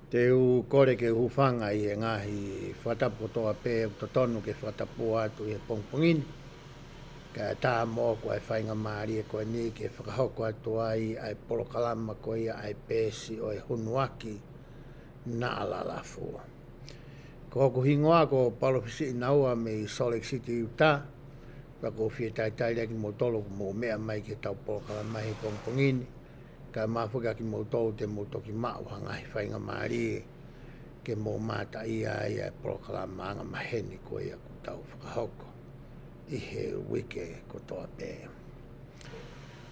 Te u kore ke hufanga i e ngahi whatapotoa pē to tonu ke whatapua atu i e pongpongini. Ka tā mō ko ai whainga maari e koe ni ke whakahoko atu ai ai polokalama ko ia ai pēsi o e hunuaki na alalafu. Ko hoku hingoa ko palofisi inaua me i Salt Lake City Utah. Wako whie tai reki mo tolo mo mea mai ke tau polokalama i pongpongini. Ka mafuka ki mo tolu te mo toki mau hangai whainga maari ke mo mata ia ia polokalama anga maheni ko ia ku tau whakahoko i he wike ko toa pē.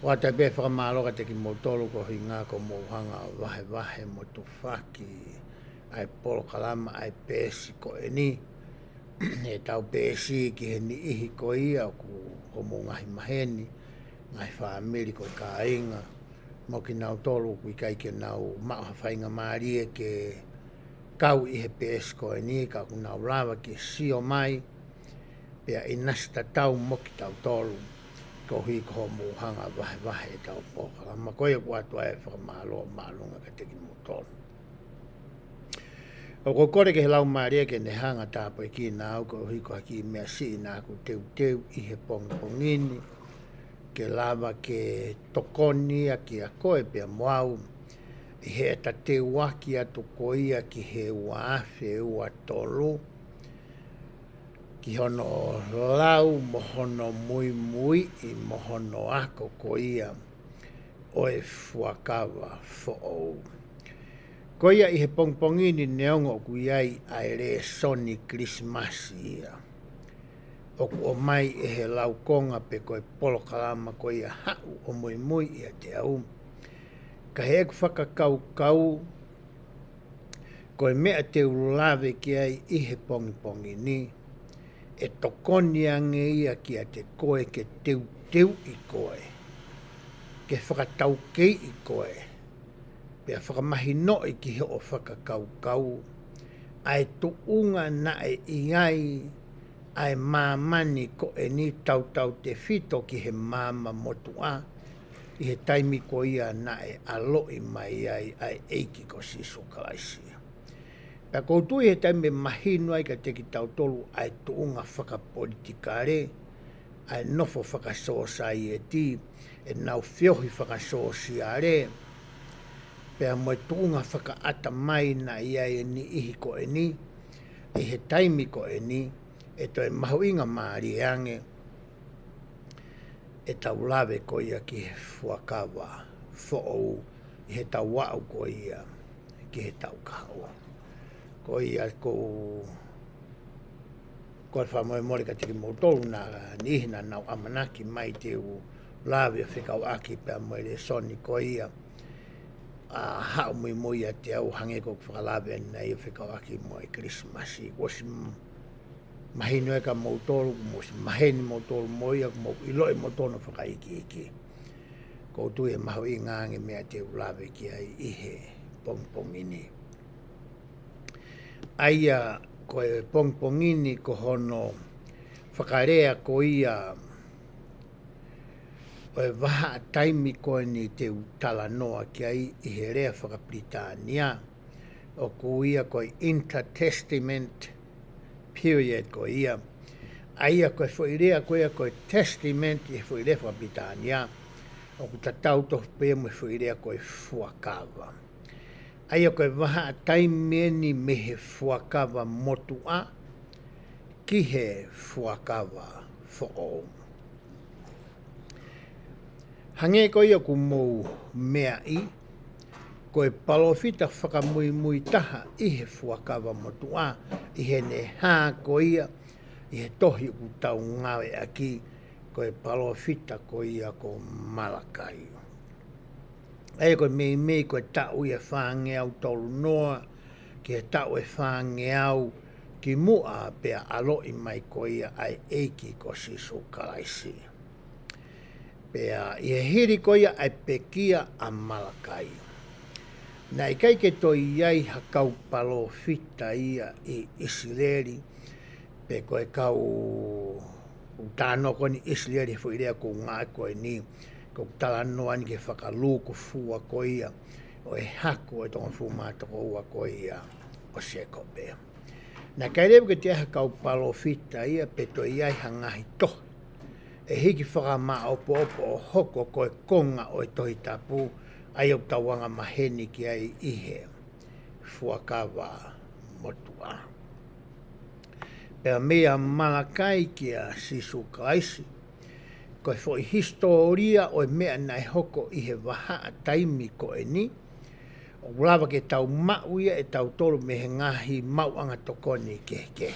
Wata pē whakamaloka te ki mo tolu ko hinga ko mo hanga wahe mo tu whaki ai polokalama ai pēsi ko e ni. He tau pēsi ki he ni ihi ko ia ko mo ngahi maheni ngai whaamiri ko ka inga. Mo ki nau tolu kui kai ke nau maha whainga maari e ke kau i he pēsi ko e ni ka ku nau rawa ki sio mai pia i nasta tau mo ki tau tolu ko hui ko mo hanga wahe tau pokala ma koe ku atu ai whakamaloa maalunga ka teki mo tolu. O ko kore ke he lau maari e ke ne hanga tāpo e ki nau ko hui ko haki mea si nā ku teu i he pongpongini ke lava ke tokoni a ki a koe pia moau i he ta te waki atu koia ki he waafe ua tolu ki hono lau mohono mui i mohono ako koia o e FUAKAVA fo'ou. Koia i he pongpongini neongo kui ai ai re soni Krismasi ia. Oku o mai e he laukonga pe koe polokalama koe ia hau o mui ia te au. Ka he eku whakakau koe mea te ulave ki ai i he pongi ni. E tokoni ange ia ki a te koe ke teu i koe. Ke whakatau kei i koe. Pea whakamahino i ki he o whakakau. Ai tuunga na e iai ai mamani ko e ni tau te fito ki he mama motua i he taimi ko ia na e aloi mai ai eiki ko sisu kalaisia. Pea koutu i he taimi mahinu ai ka teki tau tolu ai tuunga whakapolitikare ai nofo whakasosa i e ti e nau whiohi whakasosi are pea mo tuunga whakaata mai na iai e ni ihi ko e ni i he taimi ko e ni e toi mahuinga maari ange e tau lawe ko ia ki he FUAKAVA fo'ou i he tau wau ko ia ki he tau kaua. Ko ia ko whamoe mori ka tiki mo tolu na nihina nau amanaki mai te u lawe whikau aki pia moe le soni ko ia a hao mui a te au hange ko whakalawe na i whikau aki moe Krismasi. Kosi mahinu e ka mautolu, mosi maheni mautolu moia, mo iloi mautono whakaiki. Ko tu e mahu i ngange mea te ulawe ki ai ihe pongpongini. Aia ko e pongpongini ko hono whakarea ko ia o e waha taimi ko ni te utala noa ki ai ihe rea whakapritania o ko ia ko INTERTESTAMENT period ko ia. Aia koe whoirea koe koe testament i whoirea whapitania. O ku tatau toh pēr mo whoirea koe FUAKAVA. Aia koe waha taimeni me he FUAKAVA motua KIHE FUAKAVA fo'ou. Hange ko ia ku mou mea i koe palofita whakamui taha i he FUAKAVA motua i he ne hā ko ia i he tohi ku tau ngawe aki koe palofita ko ia ko MALAKAI. Ai koe mei koe tau ia whangeau tolu noa ki he tau e whangeau ki mua pea aloi mai ko ia ai eiki ko sisu kalaisi. Pea i he hiri ko ia ai pekia a MALAKAI. Na i kai ke toi iai hakau palo fita ia i Isileri, pe koe kau tāno koni Isileri whuirea ko ngā koe ni, ko tala noa ni ke whakaluku fua ko ia, o e haku e tonga fumata ko ua ko ia o se kopea. Na kaireu ke te aha kau palofita ia peto iai hangahi tohi. E hiki whakamā opo o hoko koe konga o e tohi tapu ai au tawanga maheni ki ai IHE FUAKAVA motua. Pea mea MALAKAI kia sisu kaisi. Koe foi historia o mea nai hoko IHE waha taimi ko e ni. O ulawa ke tau mau ia e tau tolu me he ngahi mau anga tokoni ke.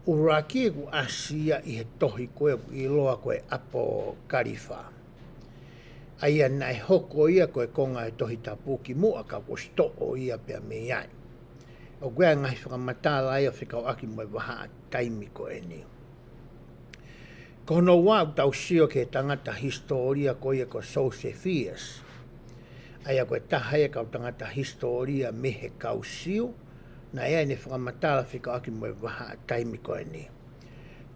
Uraki ku asia IHE tohi koe i loa koe apo karifa. Aia nai hoko ia koe konga e tohi tapuki mua ka ko sto o ia pea me iai. O gwea ngahi whakamatala ia whikau aki moe waha taimi ko e ni. Kono wau tau sio ke tangata historia ko ia ko Josefias. Aia koe tahaya kau tangata historia mehe kau sio. Na ea ne whakamatala whikau aki moe waha taimi ko e ni.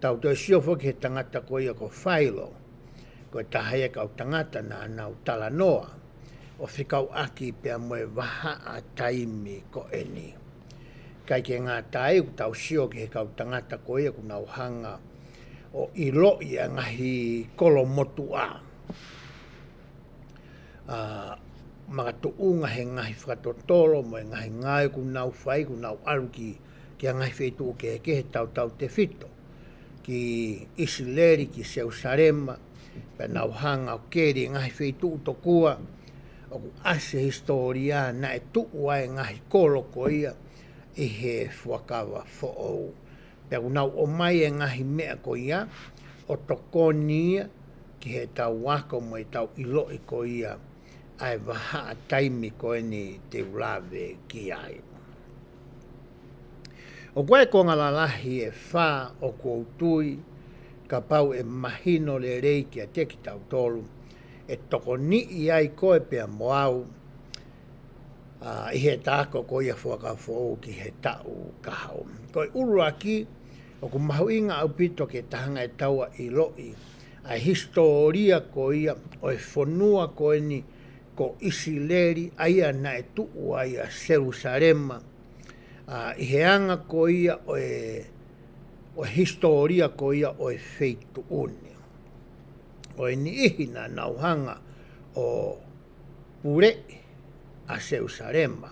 Tau toi sio whoki he tangata ko ia ko Philo. Koe tahaya kau tangata na anau tala noa. O whikau aki pea moe waha taimi ko e ni. Kai ke ngā tae ku tau sio ke he kau tangata ko ia ku nau hanga o ilo ia ngahi kolo motu a. Magatu unga he ngahi whakatotolo mo e ngahi ngai ku nau whai ku nau aruki ki a ngahi whetu ke he tau te fito. Ki Isileri ki Seusarema pe nau hanga o keri ngahi whetu utokua o ku ase historia na e tuua e ngahi kolo ko ia IHE FUAKAVA fo'ou. Pea unau o mai e ngahi mea ko ia, o tokonia ki he tau wako mo e tau iloi ko ia, ai waha taimi ko e ni te ulawe ki ai. O koe ko ngalalahi e wha o kuautui, ka pau e mahino le rei ki a teki tau tolu, e tokoni i ai koe pea moau, I he tāko ko ia whakafo ki he tau kahau. Koe uru aki, o ku mahu inga au pito ke tahanga e taua i loi, a historia ko ia, o e whanua ko ni ko Isileri, aia na e tuu aia Jerusalema, I he anga ko ia, o e historia ko ia, o e feitu une. O e ni ihina nauhanga o purei, a Jerusalema.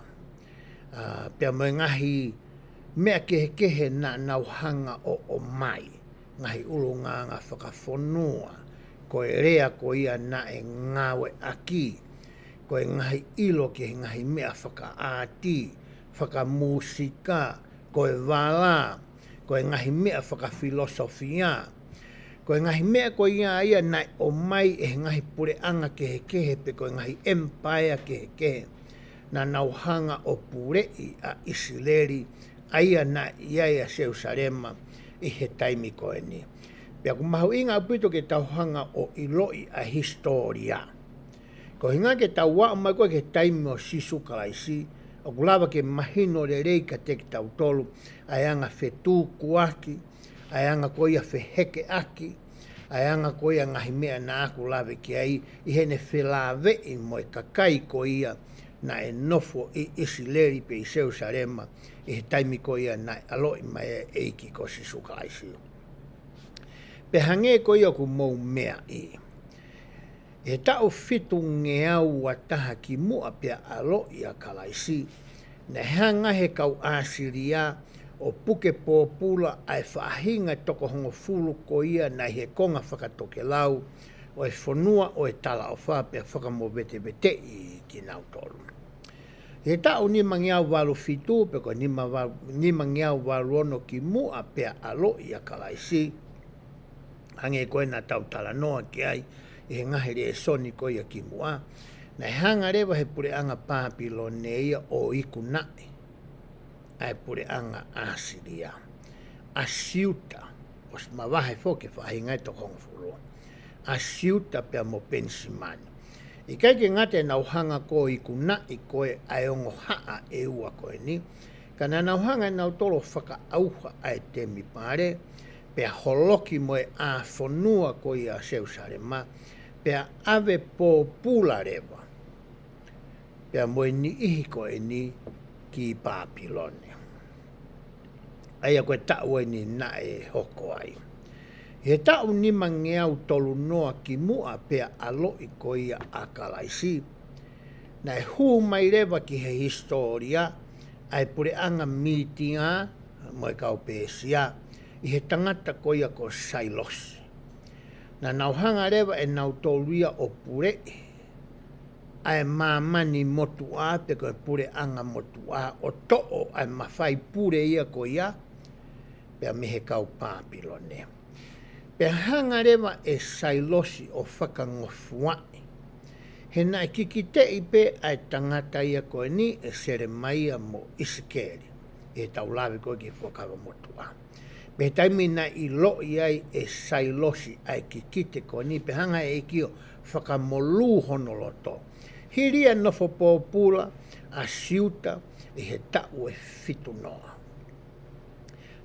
Pea mo ngahi mea kehe na nauhanga o mai. Ngahi ulunga nga whakafonua. Ko e rea ko ia na e ngawe aki. Ko e ngahi ilo ke ngahi mea whakaati. Whakamusika. Ko e wala. Ko e ngahi mea whakafilosofia. Ko e ngahi mea ko ia na o mai e ngahi pureanga kehe pe ko e ngahi empire kehe. Na nauhanga o purei a Isileri, aia na iaia Jerusalema I he taimi ko e ni. Pea ku mahu inga apito ke tauhanga o iloi a historia. Ko hinga ke tau wa mai ko ke taimi o sisu kalaisi, o kulawa ke mahino le rei ka te ki tau tolu, ayanga whetu kuaki, ayanga ko ia wheheke aki, ayanga ko ia ngahi mea na aku lawe ki ai, I hene whelawe I mo e kakai ko ia, na e nofo I Isileri pe I Jerusalema I he taimi ko ia na aloi mai eiki ko sisu kalaisi. Pe hange ko ia ku mou mea I. E tau fitu ngeau wataha ki mua pia aloi a kalaisi, na hanga he kau asiria o puke pōpula ai whaahinga toko hongo fulu ko ia na he konga whakatoke lau, o e whanua o e tala o wha pia whakamo bete I ki nau tolu. He tau ni mangiau walu fitu, peko ni mangiau walu ono ki mua pia aloi a kalaisi. Hange koe na tau tala noa ki ai, I he ngahere e soni ko ia ki mua. Na hanga rewa he pureanga pāpilo neia o iku nai. Ai pureanga asiria. Asiuta, os mawahe foke whahingai to kongfuro. Asiuta pia mo pensimani. I kai ke ngate nauhanga ko I kuna I koe aiongo haa e ua koe ni. Kana nauhanga nau tolo whaka auha ai te mi pare. Pea holoki moe a whanua ko I a Jerusalema. Pea ave pōpula rewa. Pea moe ni ihi ko e ni ki Papilone. Aia koe ta'u e ni na e hoko ai. He ta'u ni mangeau tolu noa ki mua pea alo i ko ia a kalaisi. Na e hu mai rewa ki he historia ai pure anga mitinga moe kau pesia i he tangata ko ia ko sailosi. Na nauhanga rewa e nau toluia o pure ai mamani motu a te koe pure anga motu a o to'o ai mawhai pure ia ko ia pea mehe kau Papilone. Pea hanga rewa e sailosi o whakangofuai. He nai kikite i pe ai tangata ia koe ni e sere maia mo isikeri. E tau lawe koe ki FUAKAVA motu a. Pe taimi na i lo i ai e sailosi ai kikite koe ni pe hanga e kio whakamolu honoloto. Hiria nofo pōpula a siuta i he tau e fitu noa.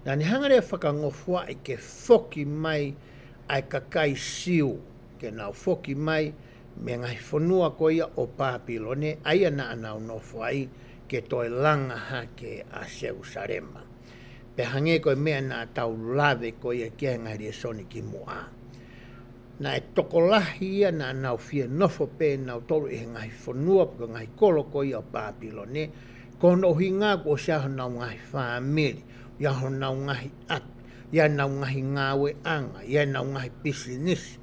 Na ni hanga rea whakangofua i ke foki mai ai kakai siu ke nau foki mai me ngai whanua ko ia o Papilone aia na anau nofo ai ke toi langa hake a Jerusalema. Pe hange koe mea na tau lawe ko ia kia ngai soni ki mua. Na e tokolahi ia na anau fia nofo pe nau tolu i ngai whanua ko ngai kolo ko ia o Papilone kono hinga ko siaho nau ngai whamiri. Ia ho nau ngahi api, ia nau ngahi ngawe anga, ia nau ngahi pisinisi.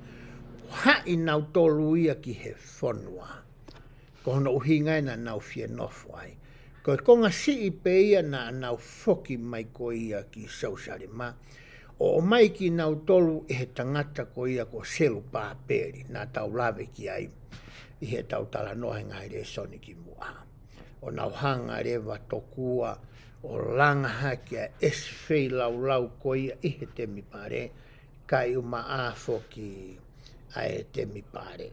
Hai nau tolu ia ki he whanua. Ko hono uhinga na nau fia nofu ai. Ko konga si i pe ia na nau foki mai ko ia ki Jerusalema. O mai ki nau tolu i he tangata ko ia ko selu pāperi na tau lawe ki ai. I he tau tala noa ngai re soni ki mua. O nau hanga rewa tokua o langa hakia eswhei lau ko ia i he temi pare. Kai uma a foki ai temi pare.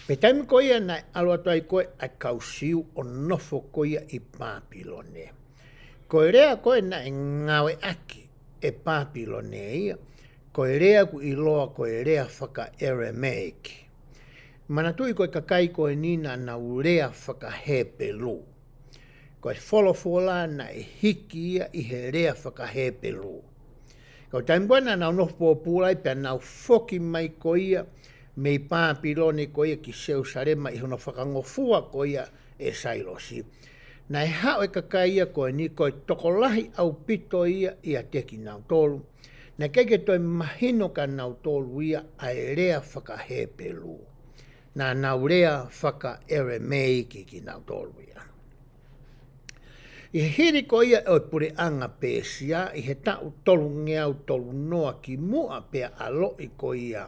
Pe taimi ko ia nai aloa toi koe ai kausiu o nofo ko ia i Papilone. Ko rea koe nai ngawe aki e Papilone ia. Ko rea ku iloa ko rea whaka Aramaic. Manatui koe kakai koe nina na urea whaka hepelu. Koe wholofola na e hiki ia i he rea whaka hepelu. Ko taimbuana nau nofo pūrai pia nau foki mai ko ia mei Papilone ko ia ki Jerusalema i hono whakangofua ko ia e sailosi. Na e hao e kakai ia ko ni koe tokolahi au pito ia teki nau tolu. Na keke toi mahino ka nau tolu ia ai rea whakahepelu. Na nau rea whaka Aramaic ki nau tolu ia. I he hiri ko ia o pure anga pesia i he tau tolu ngeau tolu noa ki mua pea alo i ko ia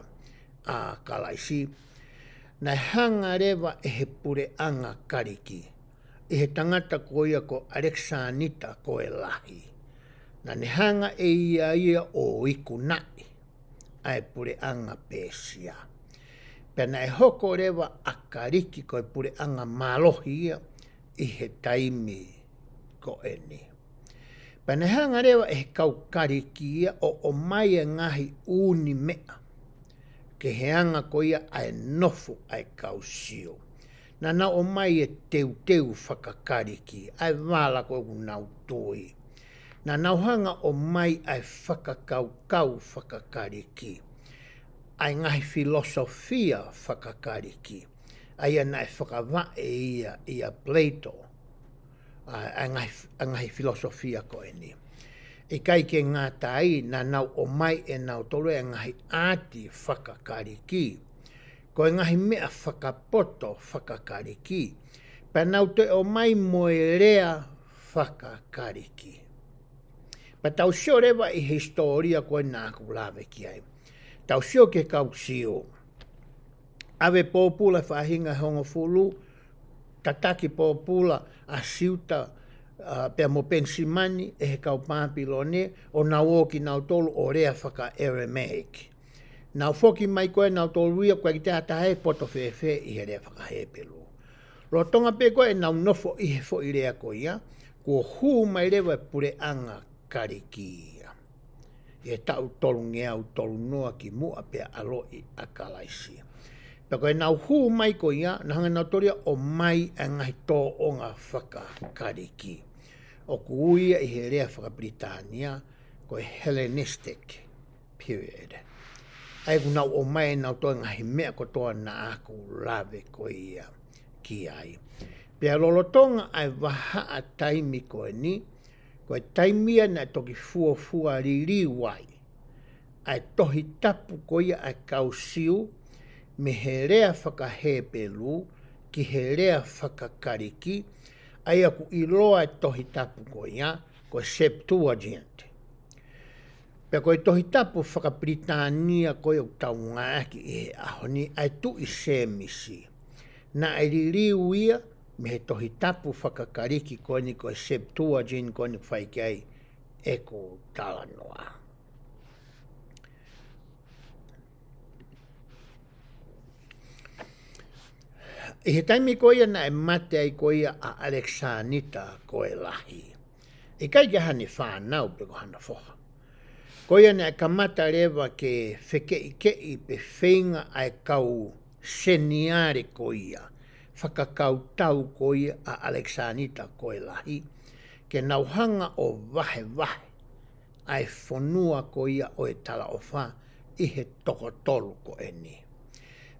a kalaisi. Na hanga rewa e he pure anga kariki. I he tangata ko ia ko Alexanita ko e lahi. Na ne hanga e ia o iku nai. Ai pure anga pesia. Pea na e hoko rewa a kariki ko e pure anga malohi ia i he taimi ko eni. Pea na hanga rewa e he kau kariki ia o mai e ngahi uni mea. Ke he anga ko ia ai nofo ai kau sio. Na na o mai e teu whakakariki, ai wala ko nau toi. Na nau hanga o mai ai whakakau whakakariki. Ai ngahi filosofia whakakariki. Ai anai whakawae ia Plato. Ai ngahi filosofia ko eni. I kai ke ngā tai na nau o mai e nau tolu e ngahi ati whakakariki. Ko e ngahi mea whakapoto whakakariki. Pa nau te o mai moe rea whakakariki. Pa tau sio rewa i historia koe nāku lawe ki ai. Tau sio ke kau sio. Awe pōpula whahinga hongo fulu. Tataki pōpula a siuta pea mo pensimani e he kau Papilone o nau o ki nau tolu o rea whaka Aramaic. Nau foki mai koe nau tolu ia koe ki te atahe poto whewhe i he rea whakahepelu. Ro tonga pe koe nau nofo i he fo i rea koe ia, kua huu mai rewa pure anga karikia. I he tau tolu ngeau tolu noa ki mua pea aloi a kalaisia. Pe koe nau hu mai ko ia, na hanga nau toria o mai a ngahi tō o ngā whakakariki. O kuia I he rea Whakabritania, koe Hellenistic period. Ai ku nau o mai nau toa ngahi mea kotoa na aku lawe ko ia ki ai. Pea lolotonga ai waha a taimi koe ni, koe taimia na toki fua riri wai. Ai tohi tapu ko ia ai kausiu, me he rea whakahepelu, ki he rea whakakariki, ai aku iloa e tohi tapu ko ia, koe Septuagint. Pea koe tohi tapu Whakabritania koe o tau ngāki I he ahoni, ai tu I semisi. Na ai ririu ia, me he tohi tapu whakakariki koe ni koe Septuagint koe ni whaikai e ko talanoa. I he taimi koe na e mate ai koe a Alexanita koe lahi. I kai ke hane whanau pe ko hana whoha. Koe na e kamata rewa ke whekei pe whenga ai kau seniare koe whakakau tau koe a Alexanita koe lahi, ke nauhanga o wahe ai whanua koe o e tala o wha I he tokotolu koe ni.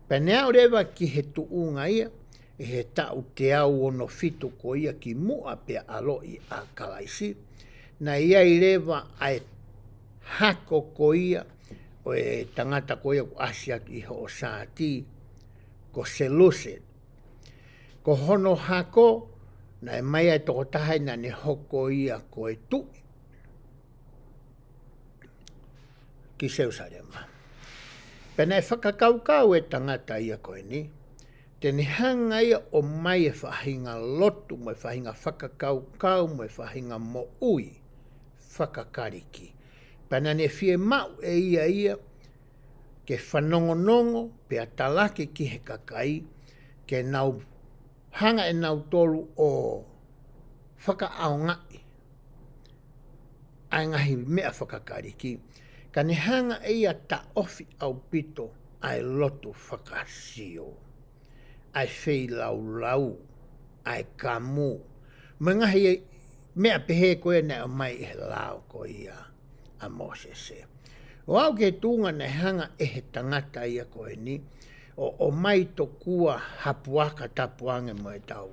Penea o rewa ki he tuunga ia, I he tau te au ono fitu ko ia ki mua pe aloi a kalaisi, na ia I rewa ai hako ko ia, o e tangata ko ia ko asia ki ho saati, ko Seleucid. Ko hono hako, na e mai ai toko tahai na ne hoko ia ko e tu, ki Jerusalema. Pena e whakakaukau e tangata ia koe ni, tene hanga ia o mai e whahinga lotu, mo e whahinga whakakaukau, mo e whahinga mo ui, whakakariki. Pena ne fie mau e ia, ke whanongonongo, pe a talake ki he kakai, ke nau hanga e nau tolu o whakaaongai, ai ngahi mea whakakariki, ka ne hanga ia ta ofi au pito ai lotu whakasio, ai whei lau, ai kamu. Mengahi mea pehe koe na o mai he lau ko ia a Mosese. O au ke tunga ne hanga e he tangata ia koe ni, o mai to kua hapuaka tapuange mo e tau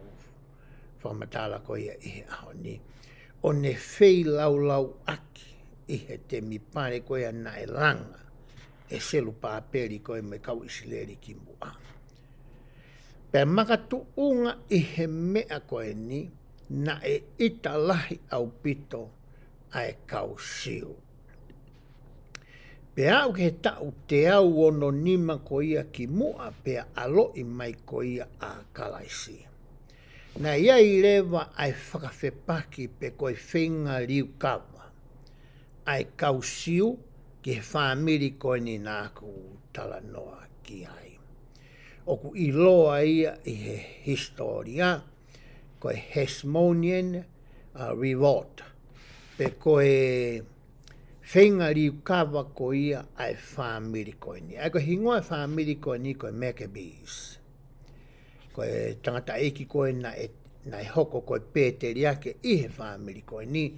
whamatala ko ia I he aho ni. O ne whei lau aki, I he te mipare koe na e langa, e selu pāperi koe me kau isileri ki mua. Pea makatu unga I he mea koe ni, na e ita lahi au pito ai kau siu. Pea au ke tau te au ono nima ko ia ki mua pea aloi mai ko ia a kalaisi. Na ia I rewa ai whakawhepaki pe koe whenga riu kawa. Ai kausiu ki he whamiri koe ni nāku talanoa ki ai. Oku iloa ia I he historia, koe Hasmonean Revolt, pe koe whenga riu kawa ko ia ai whamiri koe ni. Ai koe hingoa whamiri koe ni koe Maccabees. Koe tangata eiki koe na e hoko koe Pēteri ake I he whamiri koe ni,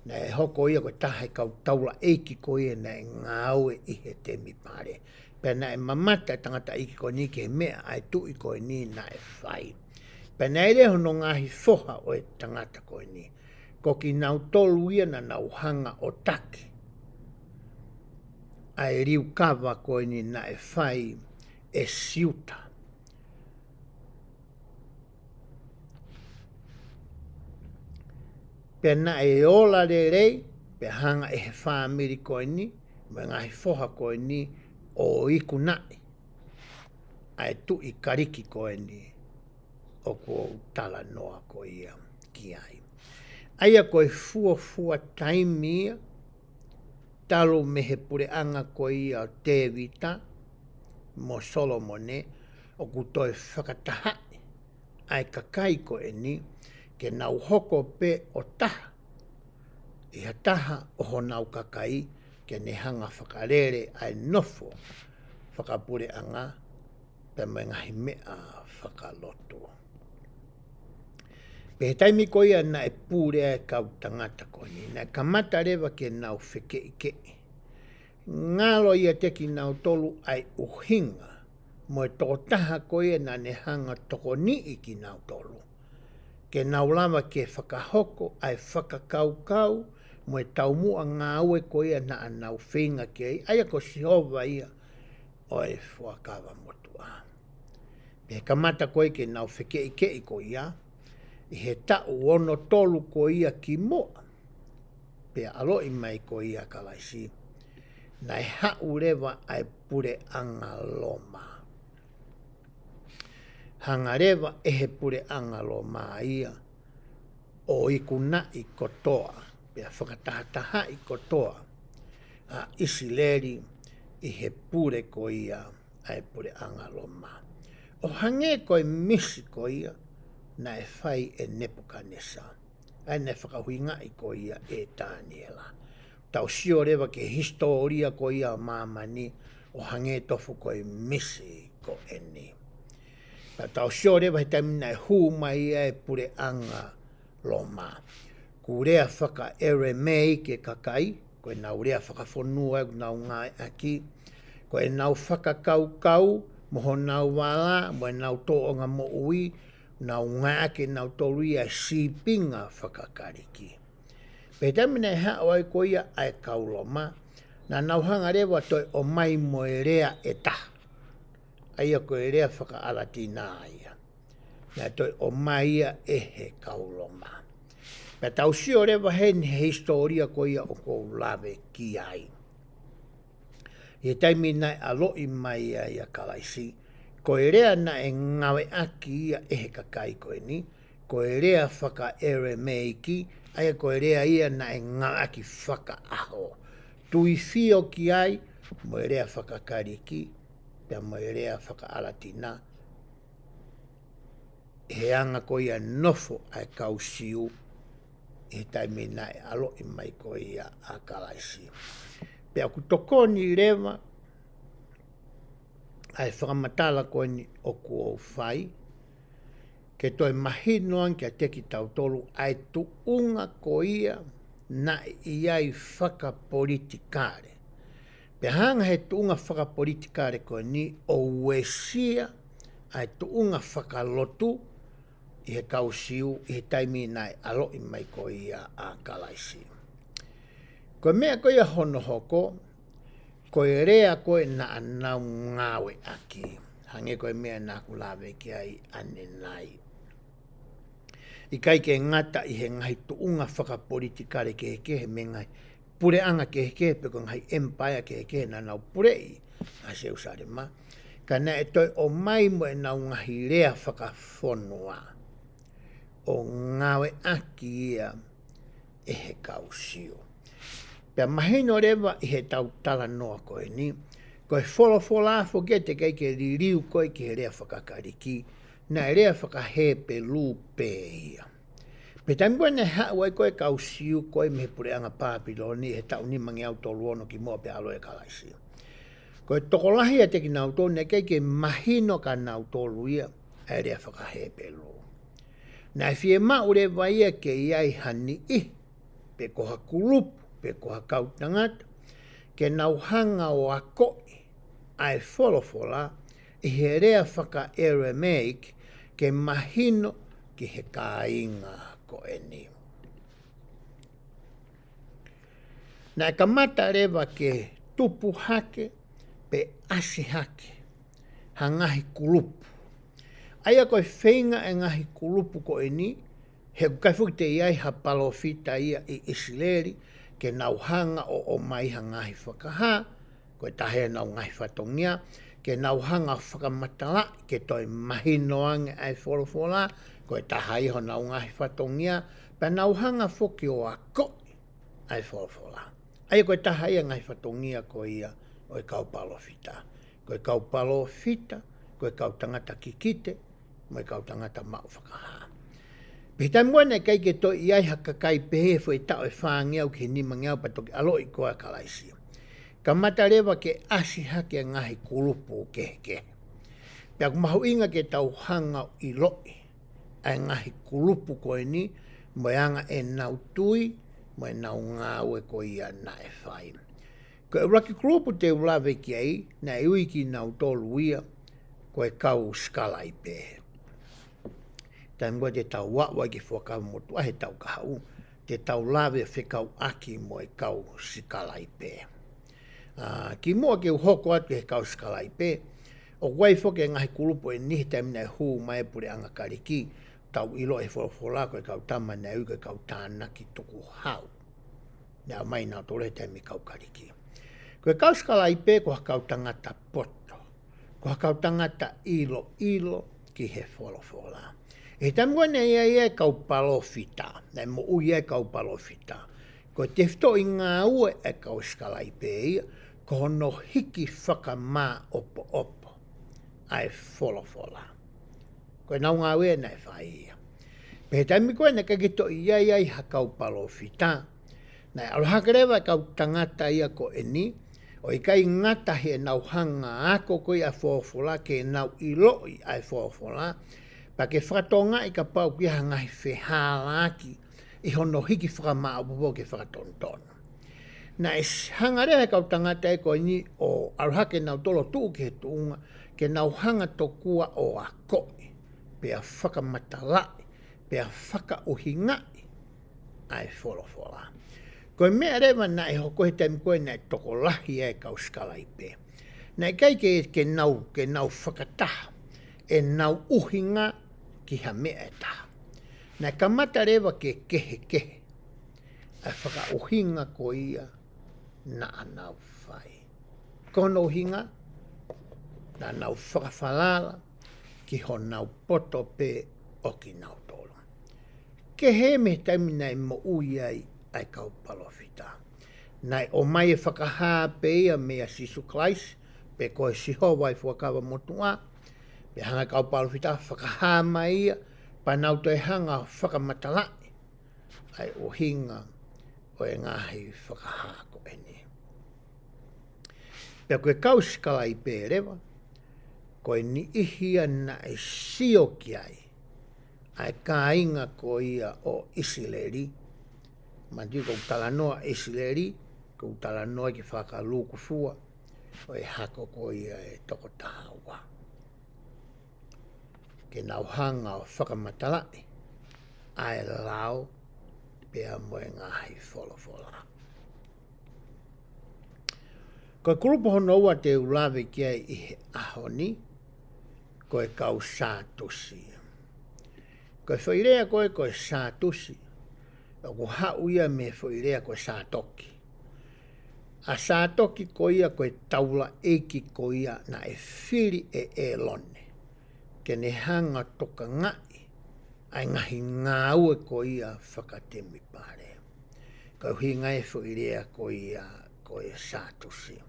na e hoko ia koe tahai kau taula eiki koe na e ngāue I he te mipare. Pena e mamata tangata eiki koe ni ke mea ai tui koe ni na e whai. Pena e reho no ngahi whoha o e tangata koe ni. Ko ki nau tolu ia na nau hanga o taki. Ai riu kawa koe ni na e whai e siuta. Pena e ola rei, pe hanga e he whamiri koe ni, me ngahi whoha koe ni o iku nai. Ai tu I kariki koe ni, o ko tala noa koe ia ki ai. Aia koe fua taimia, talo me he pureanga koe ia o Tevita, mo Solomone, o kutoe whakatahai, ai kakai koe ni, ke nau hoko pe o taha. I ha taha o ho nau kakai, ke ne hanga whakarere ai nofo, whakapure anga, pe mai ngahi mea whakaloto. Pe taimi ko ia na e pūrea e kau tangata ko ni, na kamata rewa ke nau whike ike. Ngalo ia teki nau tolu ai uhinga, mo e tōtaha ko ia na ne hanga toko ni iki nau tolu. Ke nau lama ke whakahoko ai whakakaukau, mo e taumua ngā ue ko ia na anau whinga ke ai, aia ko sihova ia o e fuakava motua. Pe kamata ko ke nau whike ike i ko ia, I he tau ono tolu ko ia ki moa, pe aloi mai ko ia kalaisi, na e hau rewa ai pure anga loma. Hanga rewa e he pure anga loma ia, o ikuna I kotoa, pe whakatahataha I kotoa, a isi leri I he pure ko ia ai pure anga loma. O hange ko misi ko ia, na e whai e nepukanesa. Ai ne whakahuinga I ko ia e tāniela. Tau sio rewa ke historia ko ia mamani o hange tofu ko misi ko eni. Pa tau sio rewa he tamina e hu mai e pure anga loma. Ku rea whaka ere mei ke kakai, ko e nau rea whakafonua nau ngai aki, ko e nau whakakaukau, moho nau wala, mo e nau toonga mo ui, nau ngā ke nau tolu ia sipinga whakakariki. Pe tamina e hao ai ko ia ai kauloma, na nau hanga rewa toi o mai mo e rea e ta. Aia ko e rea whakaalatina ia. Na toi o mai ia e he kauloma. Pe tau sio rewa he historia ko ia o kou lawe ki ai. I taimina aloi mai ia kalaisi, ko e rea na e ngawe aki ia e he kakai koe ni, ko e rea whaka ere meiki, aia ko e rea ia na e ngawe aki whaka aho. Tui fio ki ai, mo e rea whaka kariki, pia mo e rea whaka alatina, he anga ko ia nofo ai kausiu, e taimi na e alo I mai ko ia a kalaisi. Pia ku tokoni rewa, ai whakamatala koe ni o kuo whai, ke toi mahinoan kia teki tau tolu ai tuunga ko ia na iai whakapolitikare. Pe hanga he tuunga whakapolitikare koe ni o uesia ai tuunga whakalotu I he kausiu I he taimi nai aloi mai ko ia a kalaisi. Ko mea ko ia hono hoko, ko e rea koe na anau ngawe aki. Hange koe mea nā kulawe ki ai ane nai. I kai ke ngata I he ngai tuunga whakapolitikare ke he me ngai pure anga ke he pe ko ngai empire ke he na nau purei. A se usare ma. Ka na e toi o mai mo e nau ngahi rea whakafonua. O ngawe aki ia e he kausio. Pea mahino rewa I he tau tala noa koe ni, koe wholofola whogete kei ke ririu koe ki he rea whakakariki, na e rea whakahepe lupe ia. Pe taimua ne hao ai koe kausiu koe me pure anga Papiloni, he tau ni mangi au tolu ono ki mua pe alo e kalaisi. Koe tokolahi a teki nau tolu, ne kei ke mahino ka nau tolu ia, e rea whakahepe lu. Na e fie maure ia ke iai hani I, pe koha kulupu, pe koha kautangata, ke nau hanga o a koi, ai wholofola, I he rea whaka Aramaic, ke mahino ki he kāinga ko eni. Na kamata rewa ke tupu hake, pe asi hake, hangahi kulupu. Aia koe whenga e ngahi kulupu ko eni, he kaifuki te iai ha palofita ia I Isileri, ke nau hanga o mai hangahi whakaha, koe tahe nau ngahi whatongia, ke nau hanga whakamatala, ke toi mahinoange ai wholofola, koe taha iho nau ngahi whatongia, pa nau hanga whoki o a koi ai wholofola. Ai koe taha ia ngahi whatongia ko ia o kau palofita. Koe kau palofita, koe kau tangata kikite, mo kau tangata mau whakaha. Pita mwana kai ke to iai haka kai pehe fo I tau e whaangeau ki ni mangeau pa toki aloi koa kalaisi. Ka mata rewa ke asi hake ngahi kulupu ke. Pea kumahu inga ke tau hanga I loi. Ai ngahi kulupu koe ni, mo anga e nau tui, mo e nau ngāwe ko ia na e whai. Ko e raki kulupu te ulawe ki ai, na e ui ki nau tolu ia, ko e kau skala I pehe. Taimua te tau wawa ki fuakawa motu ahe tau kahau, te tau lawe whekau aki mo e kau skala I pehe. Ki mua ke uhoko atu he kau skala I pehe, o wai foke ngahi kulupu e nihi taimina e huu mai pure anga kariki, tau ilo e wholofola ko e kau tama na uke kau tānaki tuku hau. Nea mai nā tole taimi kau kariki. Ko e kau skala I pehe ko hakau tangata poto, ko hakau tangata ilo ki he wholofola. E tamua ne ia kau palofita, na mo uia kau palofita. Ko te fito I ngā ue e kau skala I pehe, ko hono hiki whakamā opo. Ai wholofola. Ko e nau ngā ue na e whai ia. Pehe taimi koe na kakito ia hakau palofita. Na e arohakarewa kau tangata ia ko e ni, o I kai ngata he nau hanga ako koe a wholofola ke nau iloi ai wholofola, pa ke whakatonga I ka pau ki hangahi whehalaki I hono hiki whakamā opo ke whakatontono. Na e hangarea kau tangata e koe ni o arohake nau tolo tuu ke he tuunga, ke nau hanga tokua o a koe, pea whakamatalai, pea whakauhingai, ai wholofola. Koe mea rewa na e hoko he taimi koe na e toko lahi e kau skala I pehe. Na e kai ke nau whakataha, e nau uhinga ki ha mea e taha. Na kamata rewa ke kehe, ai whakauhinga ko ia na anau whai. Kono uhinga, na nau whakawhalala ki ho nau poto pe o ki nau tolo. Ke he me taimi nei mo ui ai kau palofita. Nai o mai e whakahā pe ia mea sisu klais, pe koe siho wai fuakawa motua, pe hanga kau palofita whakahā mai ia, pa nau te hanga whakamatalai, ai o hinga o e ngahi whakahā ko e ni. Pea koe kau skala I pehe rewa, koe ni ihia na e sio ki ai ka inga ko ia o Isileri, mandi ko talanoa Isileri, ko talanoa ki whakaluku fua, o e hako ko ia e toko tahawa. Ke nau hanga o whakamatalai, ai lao, pea moe ngahi wholofola. Koe kulupo hono ua te ulawe ki ai I he ahoni, koe kau sātusi. Koe whairea koe sātusi, o ko hau ia me whairea koe sātoki. A sātoki ko ia koe taula eiki ko ia na e whiri e lone, ke ne hanga toka ngai, ai ngahi ngāue ko ia whakatemi pare. Koe hui ngai whairea ko ia koe sātusi.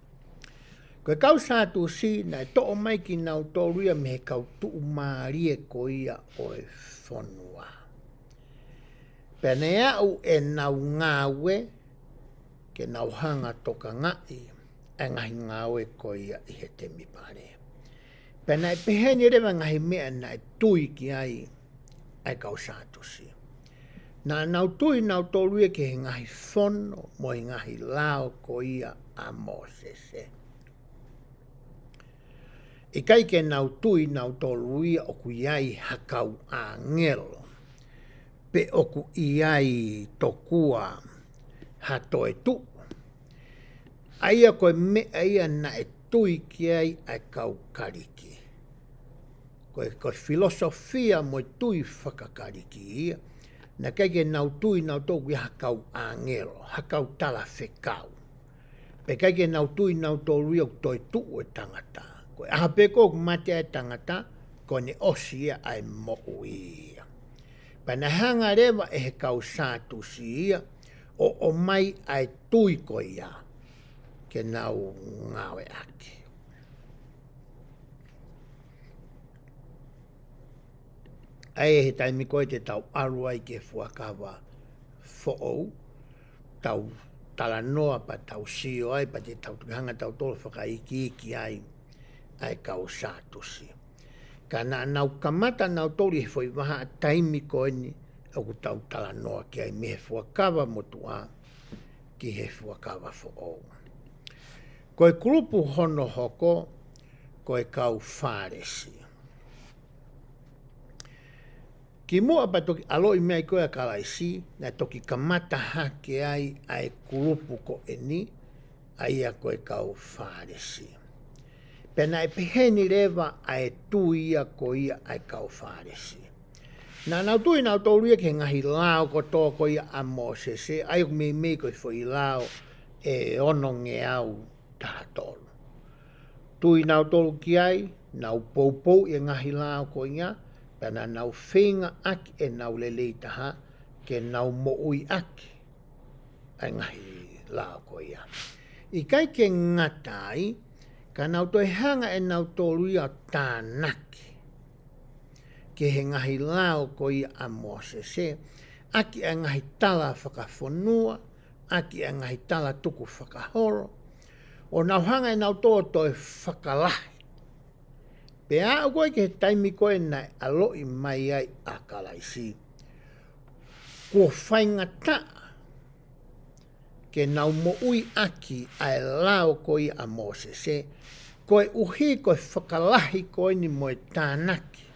Koe kau sātusi na e to'o mai ki nau tōruia me he kau tuu maarie ko ia o e whonua. Pene au e nau ngāwe ke nau hanga toka ngai e ngahi ngāwe ko ia I he temi pare. Pene e peheni rewa ngahi mea na e tui ki ai kau sātusi. Na nau tui nau tōruia ke he ngahi whono mo he ngahi lao ko ia a Mosese. I kai ke nau tui nau tōruia o ku iai hakau a ngelo, pe o ku iai tokua hato e tu. Aia koe mea ia na e tui ki ai kau kariki. Koe filosofia mo tui whakakariki ia, na kai ke nau tui nau tōku I hakau a ngelo, hakau tala whekau. Pe kai ke nau tui nau tōruia o toi tuu e tangata. Koe aha peko ku matea e tangata, ko ne osi ia ai mo ia. Pana hanga rewa e he kau sātusi ia, o mai ai tui ko ia, ke nau ngawe ake. Ai he taimi koe te tau aruai ke fuakawa fo'ou, tau talanoa pa tau sio ai, pa te tau tukihanga tau tolo whakaiki ai kau sātusi. Kana nau kamata nau tori he foi waha taimi ko ni o ku tau tala noa ki ai me fuakawa motua ki he fuakawa fo o. Koe kurupu hono hoko, koe kau whāresi. Ki mua pa toki aloi mea koe a kalaisi, na toki kamata hake ai kurupu ko eni, ai a koe kau whāresi. Pena e peheni rewa ai tuia ko ia ai kau whāresi. Na nau tui nau tōruia ke ngahi lao ko tō ko ia a Mosese, ai o me koe fo i lao e ono nge au taha tolu. Tui nau tolu ki ai, nau poupou e ngahi lao ko ia, pena nau whenga aki e nau lelei taha, ke nau moui aki ai ngahi lao ko ia. I kai ke ngatai, ka nau toi hanga e nau tolu ia tānaki, ke he ngahi lao ko ia a Mosese, aki e ngahi tala whakafonua, aki e ngahi tala tuku whakahoro, o nau hanga e nau tō toi whakalahi. Pe a koe ke he taimi koe nai aloi mai ai a kalaisi. Kua whainga taa, ke nau moui aki ai lao ko ia a Mosese, koe uhi koe whakalahi koe ni moe tānaki.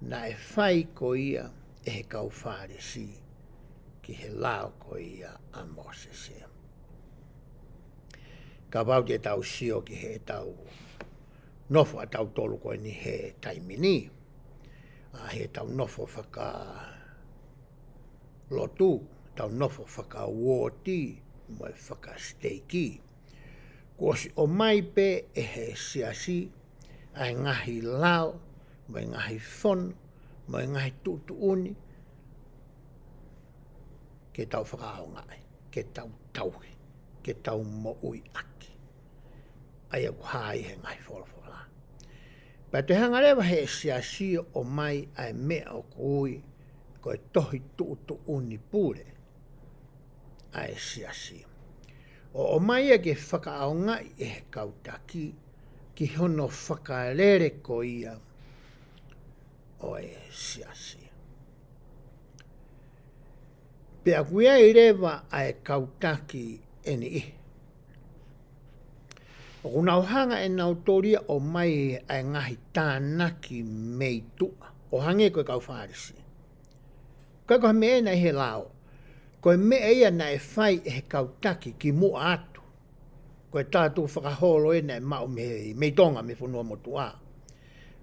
Na e whai ko ia e he kau whāresi ki he lao ko ia a Mosese. Ka wau te tau sio ki he tau nofo a tau tolu koe ni he taimini. He tau nofo whaka lotu, tau nofo whaka wōti, moe whaka steiki. Kosi o mai pe e he siasi, ai ngahi lao, mai ngahi whono, mai ngahi tutuuni, ke tau whakaahongai, ke tau tauhi, ke tau moui aki. Ai aku hai he ngahi wholofola. Pa te hangarewa he siasi o mai ai mea o kui, koe tohi tutuuni pure, ai siasi. O mai e ke whakaahongai e he kautaki, ki hono whakarere ko ia, o e siasi. Pea kuia i rewa ai kautaki eni i. O kunau hanga e nau toria o mai ai ngahi tānaki meitua. O hange koe kau whārisi. Koe koe me e nei he lao. Koe me e ia nei whai e he kautaki ki mua atu. Koe tātou whakaholo e nei mau me tonga me whanua motua.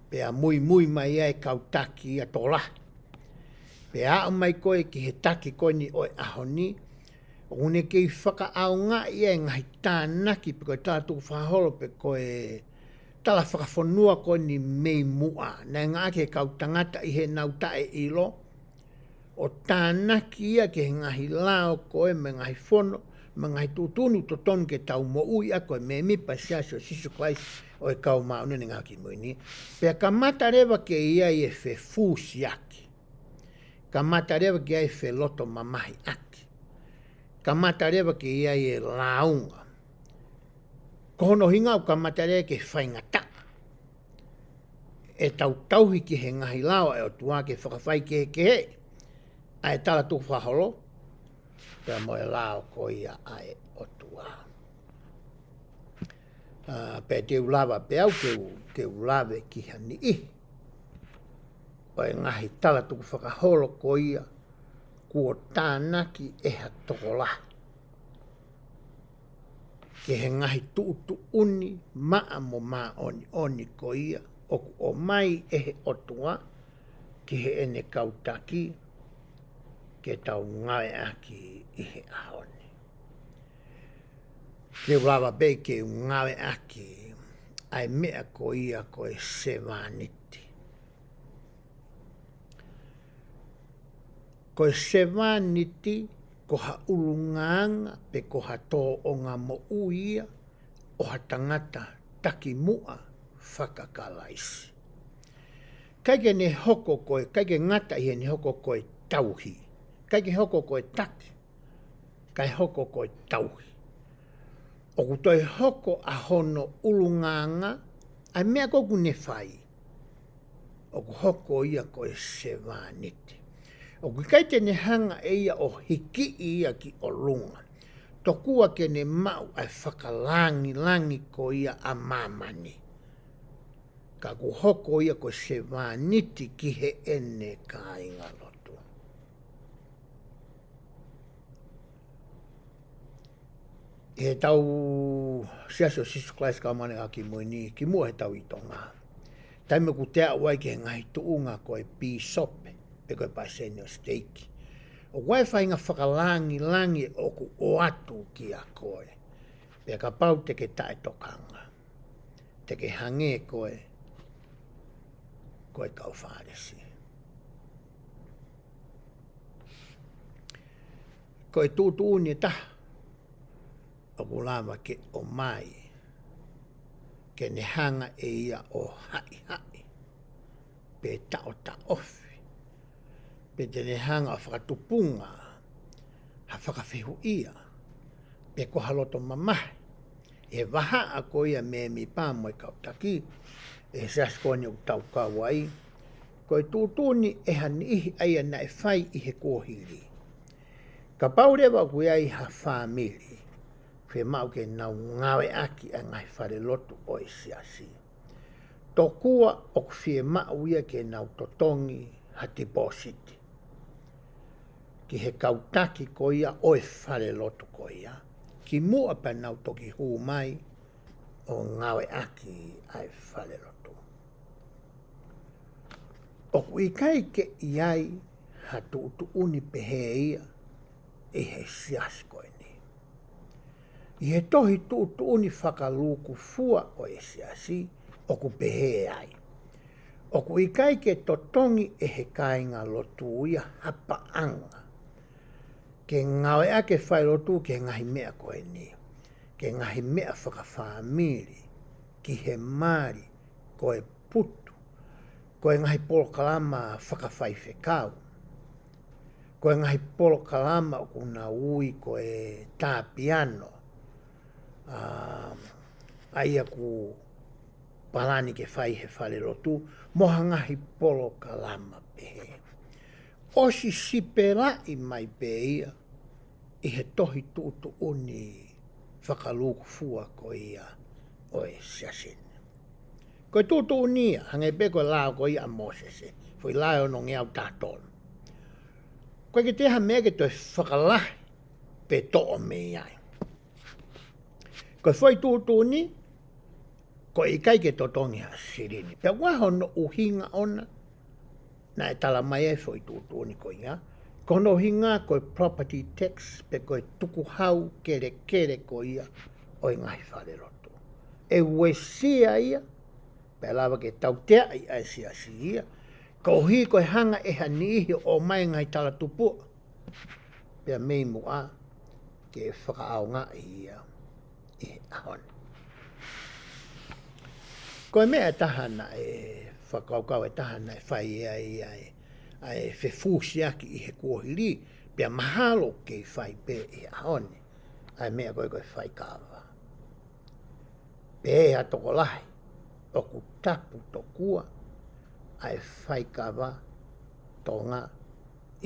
Pea mui mai ai kautaki a tola. Pea au mai koe ki he taki koe ni oi ahoni. Une kei whakaaunga i e ngahi tānaki pe koe tātou whaholo pe koe tala whakafonua koe ni mei mua. Nai ngā ke kautangata i he nau tae ilo. O tānaki ia ke he ngahi lao koe me ngahi whono, me ngahi tūtunu to tonu ke tau mo ui a koe me mipa siasi o sisu klaisi. O e kau maunu ni ngā ki muini. Pea ka mata rewa ke ia i e whe fūsi aki. Ka mata rewa ke ia i whe loto mamahi aki. Ka mata rewa ke ia i e launga. Kohono hinga o ka mata rewa ke whainga ta. E tau tauhi ki he ngahi lawa e o tua ke whakawhai ke he. A e tala tuku whaholo. Pea mo e lao ko ia ai o tua. Pe te ulawa pe au ke ulawe ki hani i. O e ngahi tala tuku whakaholo ko ia, kua tānaki e ha tokola. Ke he ngahi tuutu uni, maa mo maa oni ko ia, oku o mai e he otua, ki he ene kautaki, ke tau ngawe aki i he ahoni. Ke ulawa be ke ngawe aki, ai mea ko ia ko e sevaniti. Ko e sevaniti, ko ha ulunganga pe ko ha tō o ngā mo uia, o ha tangata taki mua whakakalaisi. Kai ke ne hoko koe, kai ke ngata i ne hoko koe tauhi. Kai ke hoko koe taki, kai hoko koe tauhi. O ku toi hoko a hono ulunganga, ai mea koku ne whai. o ku hoko ia ko e se vaniti. O ku kai tene hanga e ia o hiki ia ki o lunga. Tokua ke ne mau ai whakalangi ko ia a mamani. Ka ku hoko ia ko se vaniti ki he ene ka inga lotu. E tau siaso sisu klais ka mane aki moini ki mua he tau i tonga. Taime ku tea wai ke ngai tuunga ko e pi sope pe ko e pasene o steiki. O wai whainga whakalangi o ku o atu ki a koe. Pe ka pau te ke tae tokanga. Te ke hange koe kau whāresi. Koe tūtu uni taha. O ku lama ke o mai. Ke ne hanga e ia o hai. Pe tao ta ofi. Pe te ne hanga whakatupunga. Ha whakawhihu ia. Pe ko haloto mamahe. E waha a ko ia me mi pāmoe kautaki. E saskone u tau kawai. Koe tūtuni e hani ihi aia na e whai i he kōhiri. Ka paurewa kui ai ha whāmiri. Whe mau ke nau ngawe aki a ngai whare lotu o e siasi. Tokua o ku whie mau ia ke nau totongi ha depositi. Ki he kautaki ko ia o e whare lotu ko ia. Ki mua pa nau toki hū mai o ngawe aki ai whare lotu. O ku i kai ke iai ha tu uni pehe ia e he siasi koe ni. I he tohi tu uni whakaluku fua o e siasi o ku pehe ai. O ku i kai ke totongi e he kainga lotu ia hapaanga. Ke ngawe ake whai lotu ke ngahi mea koe ni. Ke ngahi mea whakawhamiri ki he mari koe putu. Koe ngahi polo kalama whakawhai whekau. Koe ngahi polo kalama o kuna ui koe tā piano. Aia ku palani ke whai he whare rotu. Moha ngahi polo kalama pehe. Osi sipera i mai pe ia. I he tohi tuutu uni whakaluku fua ko ia o e siasin. Koe tūtu unia, hange pe koe lao ko ia Mosese, fui lao no ngeau tātonu. Koe ke teha mea ke toi whakalahi pe to'o me iai. Koe fui tūtu uni, koe i kai ke totongi ha sirini. Pea waho no uhinga ona, na e tala mai e fui tūtu uni ko ia. Ko no hinga koe property tax, pe koe tuku hau kere ko ia, o i ngai whare roto. E wesia ia, pe lawa ke tau tea i ai siasi ia. Ko hi koe hanga e hanihi o mai ngai tala tupu. Pea mei mua ke whakaau ngā ia i he ahon. Koe mea tahana e whakaukau e tahana e whai ai whewhusi aki i he kuohiri. Pea mahalo ke whai pe i ahon. Ai mea koe whai kawa. Pe e atoko lahi. O ku tapu tokua ai whaikawa tonga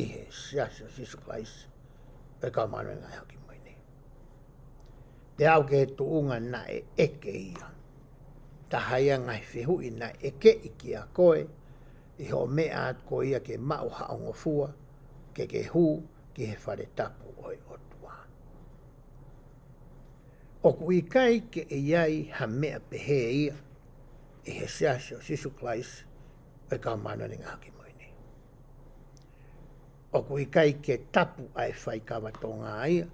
i he siasa sisu klaisi e ka manu ngai haki moini. Te au ke tuunga na e eke ia. Tahaia ngai whihui na eke iki a koe i ho mea at ko ia ke mau haongo fua ke hu ki he whare tapu oi otua. O ku i kai ke e iai ha mea pehe ia i he siasio sisu klaisi e ka manu ni ngaki moini. O ku i kai ke tapu ai whaikawa tonga ia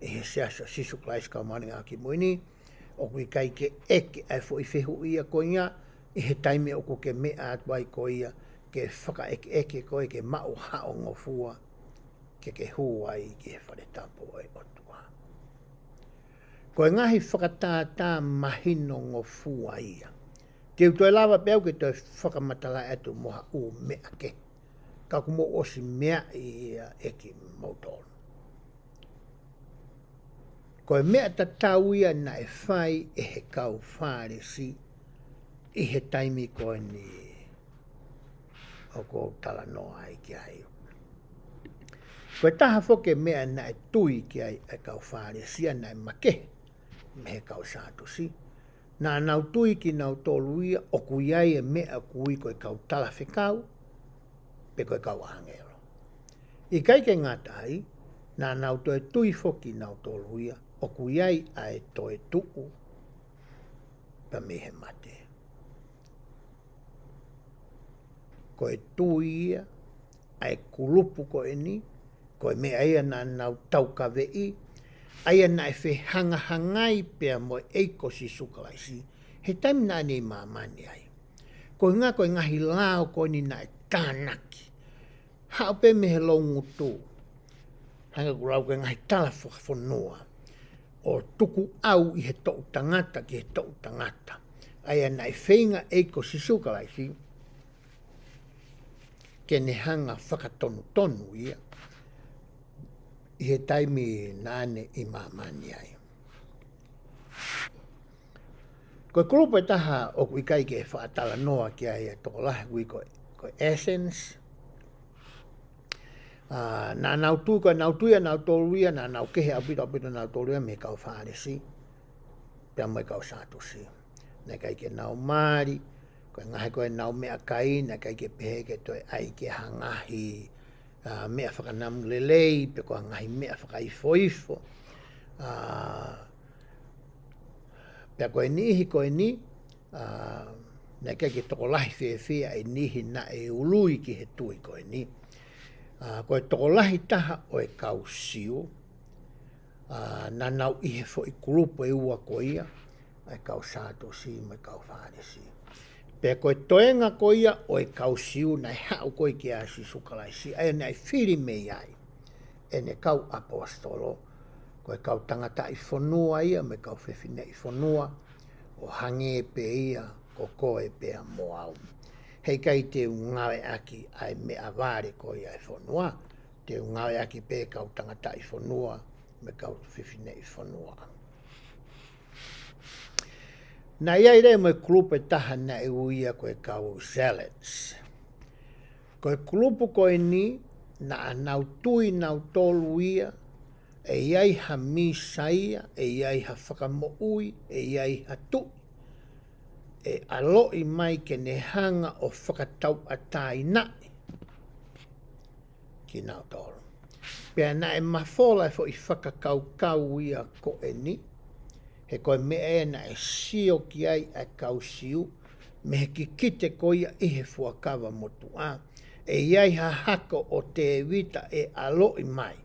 i he siasio sisu klaisi ka manu ni ngaki moini. O ku i kai ke eke ai fo i whehu ia ko ia i he taime o ku ke mea atwai ko ia ke whaka eke ko ke mau haongo fua ke huai ki he whare tapu oi otua. Ko e ngahi whakatātā mahino ngo fua ia. Te utoi lawa peau ke toi whakamatala atu moha u mea ke. Ka kumo osi mea i eki mautonu. Ko e mea tatau ia na e whai e he kau whāresi i he taimi ko ni o ko tala no ai ki ai. Koe taha foke mea na e tui ki ai e kau whare sia na e make me he kau sātu si. Nā nau tui ki nau tolu ia o kui ai e mea kui koe kau tala whekau pe koe kau angelo. I kai ke ngatai, nā nau toe tui foki nau tolu ia o kui ai a e toe tuku pa me he mate. Koe tui ia a e kulupu koe ni, koe mea ia nā nau tau ka vei, aia na e whehanga hangai pia mo eiko si sukalaisi, he taimi nā nei mamani ai. Koe ngahi lao koe ni na e tānaki. Hao pe me he longu tū. Hanga kurau koe ngahi tala whakafonua. O tuku au i he tau tangata ki he tau tangata. Aia na e whenga eiko si sukalaisi, ke ne hanga whakatonu tonu ia. I he taimi nāne i mamani ai. Koe kulupu e taha o kui kai ke whaatala noa ki ai e toko lahi kui koe essence. Nā nau tū koe nau tuia nau toluia, nā nau kehe apito nau toluia me kau whaaresi. Pea moe kau sātusi. Nā kai ke nau maari, koe ngahi koe nau mea kai, nā kai ke pehe ke toi ai ke hangahi mea whakanamu lelei, pe koe ngahi mea whakaifoifo. Pea koe nihi koe ni, nā kai ke toko lahi whiawhia e nihi na e ului ki he tui koe ni. Koe toko lahi taha o e kau siu, nā nau ihe fo i kulupu e ua ko ia, e kau sātu si, me kau whāresi. Pea koe toenga ko ia o e kau siu, nai hau koe ki a si sukalaisi, aia nai whiri me iai, e ne kau apostolo, koe kau tangata i whanua ia, me kau whewhine i whanua, o hange pe ia, ko koe pea moau. Hei kai te ungawe aki ai mea vare ko ia e whanua, te ungawe aki pe kau tangata i whanua, me kau whiwhine i whanua. Nā iai rei moe kulupu e taha na e uia koe kau zealots. Koe kulupu koe ni, na nau tui nau tolu ia, e iai ha misaia, e iai ha whakamoui, e iai ha tui. E aloi mai ke ne hanga o whakatau atai nai ki nau tolu. Pea na e mawhola e fo i whakakau ia ko e ni, he koe mea na e sio ki ai a kau siu, me he ki kite ko ia i he fuakava motu a, e iai ha hako o te vita e aloi mai,